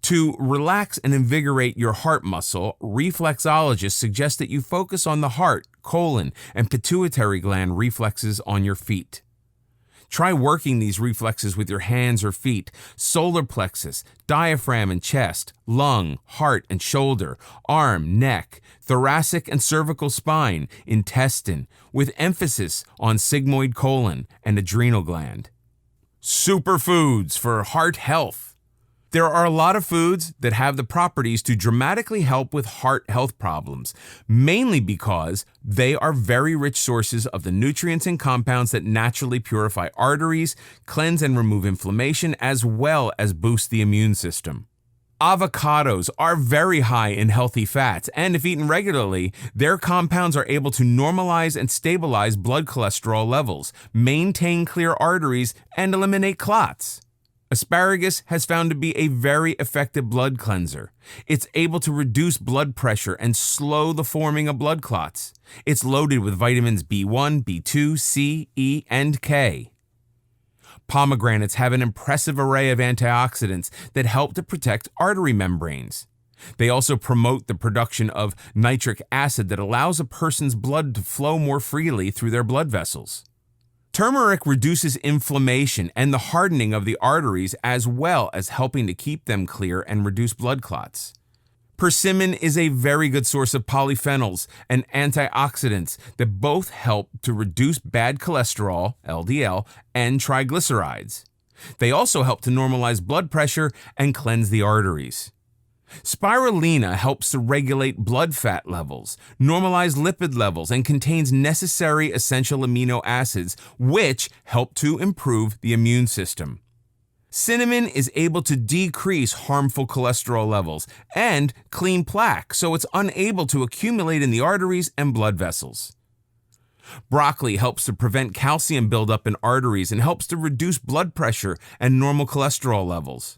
A: To relax and invigorate your heart muscle, reflexologists suggest that you focus on the heart, colon, and pituitary gland reflexes on your feet. Try working these reflexes with your hands or feet, solar plexus, diaphragm and chest, lung, heart and shoulder, arm, neck, thoracic and cervical spine, intestine, with emphasis on sigmoid colon and adrenal gland. Superfoods for heart health. There are a lot of foods that have the properties to dramatically help with heart health problems, mainly because they are very rich sources of the nutrients and compounds that naturally purify arteries, cleanse and remove inflammation, as well as boost the immune system. Avocados are very high in healthy fats, and if eaten regularly, their compounds are able to normalize and stabilize blood cholesterol levels, maintain clear arteries, and eliminate clots. Asparagus has found to be a very effective blood cleanser. It's able to reduce blood pressure and slow the forming of blood clots. It's loaded with vitamins B1, B2, C, E, and K. Pomegranates have an impressive array of antioxidants that help to protect artery membranes. They also promote the production of nitric acid that allows a person's blood to flow more freely through their blood vessels. Turmeric reduces inflammation and the hardening of the arteries, as well as helping to keep them clear and reduce blood clots. Persimmon is a very good source of polyphenols and antioxidants that both help to reduce bad cholesterol, LDL, and triglycerides. They also help to normalize blood pressure and cleanse the arteries. Spirulina helps to regulate blood fat levels, normalize lipid levels, and contains necessary essential amino acids, which help to improve the immune system. Cinnamon is able to decrease harmful cholesterol levels and clean plaque, so it's unable to accumulate in the arteries and blood vessels. Broccoli helps to prevent calcium buildup in arteries and helps to reduce blood pressure and normal cholesterol levels.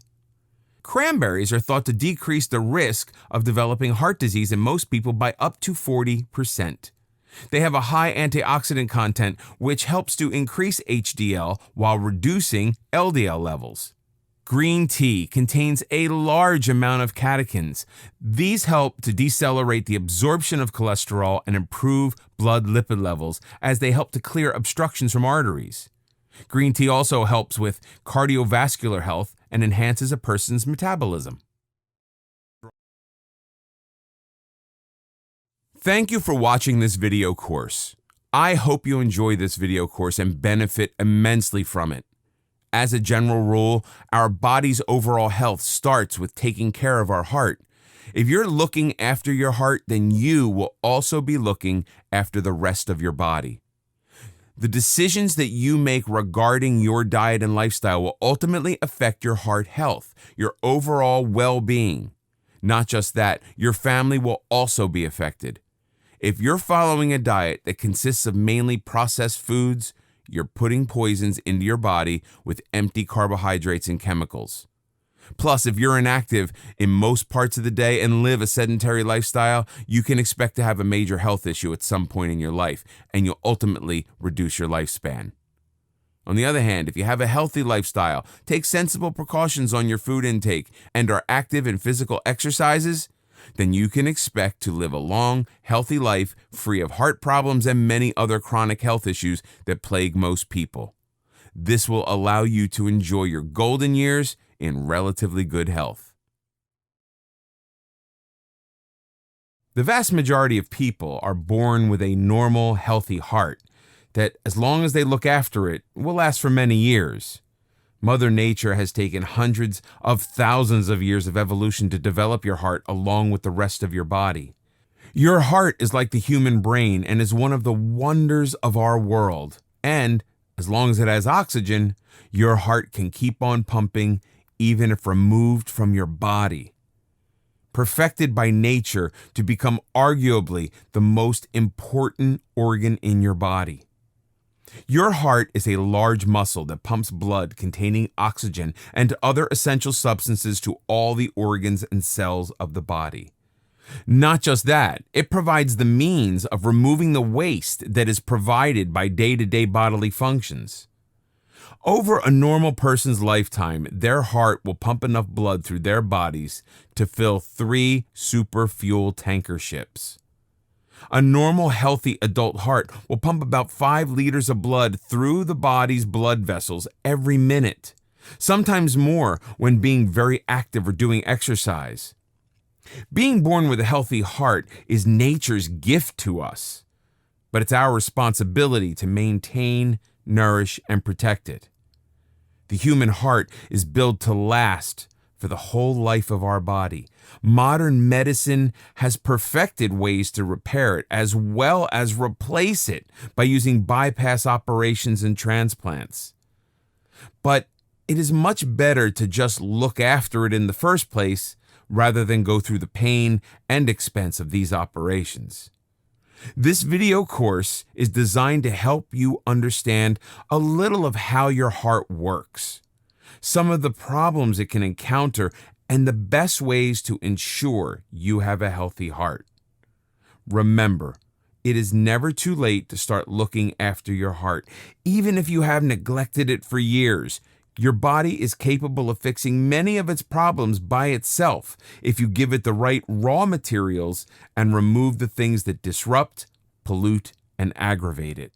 A: Cranberries are thought to decrease the risk of developing heart disease in most people by up to 40%. They have a high antioxidant content, which helps to increase HDL while reducing LDL levels. Green tea contains a large amount of catechins. These help to decelerate the absorption of cholesterol and improve blood lipid levels, as they help to clear obstructions from arteries. Green tea also helps with cardiovascular health and enhances a person's metabolism. Thank you for watching this video course. I hope you enjoy this video course and benefit immensely from it. As a general rule, our body's overall health starts with taking care of our heart. If you're looking after your heart, then you will also be looking after the rest of your body. The decisions that you make regarding your diet and lifestyle will ultimately affect your heart health, your overall well-being. Not just that, your family will also be affected. If you're following a diet that consists of mainly processed foods, you're putting poisons into your body with empty carbohydrates and chemicals. Plus, if you're inactive in most parts of the day and live a sedentary lifestyle, you can expect to have a major health issue at some point in your life, and you'll ultimately reduce your lifespan. On the other hand, if you have a healthy lifestyle, take sensible precautions on your food intake, and are active in physical exercises, then you can expect to live a long, healthy life free of heart problems and many other chronic health issues that plague most people. This will allow you to enjoy your golden years in relatively good health. The vast majority of people are born with a normal, healthy heart that, as long as they look after it, will last for many years. Mother Nature has taken hundreds of thousands of years of evolution to develop your heart along with the rest of your body. Your heart is like the human brain and is one of the wonders of our world. And as long as it has oxygen, your heart can keep on pumping even if removed from your body. Perfected by nature to become arguably the most important organ in your body. Your heart is a large muscle that pumps blood containing oxygen and other essential substances to all the organs and cells of the body. Not just that, it provides the means of removing the waste that is provided by day-to-day bodily functions. Over a normal person's lifetime, their heart will pump enough blood through their bodies to fill 3 super fuel tanker ships. A normal, healthy adult heart will pump about 5 liters of blood through the body's blood vessels every minute, sometimes more when being very active or doing exercise. Being born with a healthy heart is nature's gift to us, but it's our responsibility to maintain, nourish, and protect it. The human heart is built to last for the whole life of our body. Modern medicine has perfected ways to repair it as well as replace it by using bypass operations and transplants. But it is much better to just look after it in the first place rather than go through the pain and expense of these operations. This video course is designed to help you understand a little of how your heart works, some of the problems it can encounter, and the best ways to ensure you have a healthy heart. Remember, it is never too late to start looking after your heart. Even if you have neglected it for years, your body is capable of fixing many of its problems by itself if you give it the right raw materials and remove the things that disrupt, pollute, and aggravate it.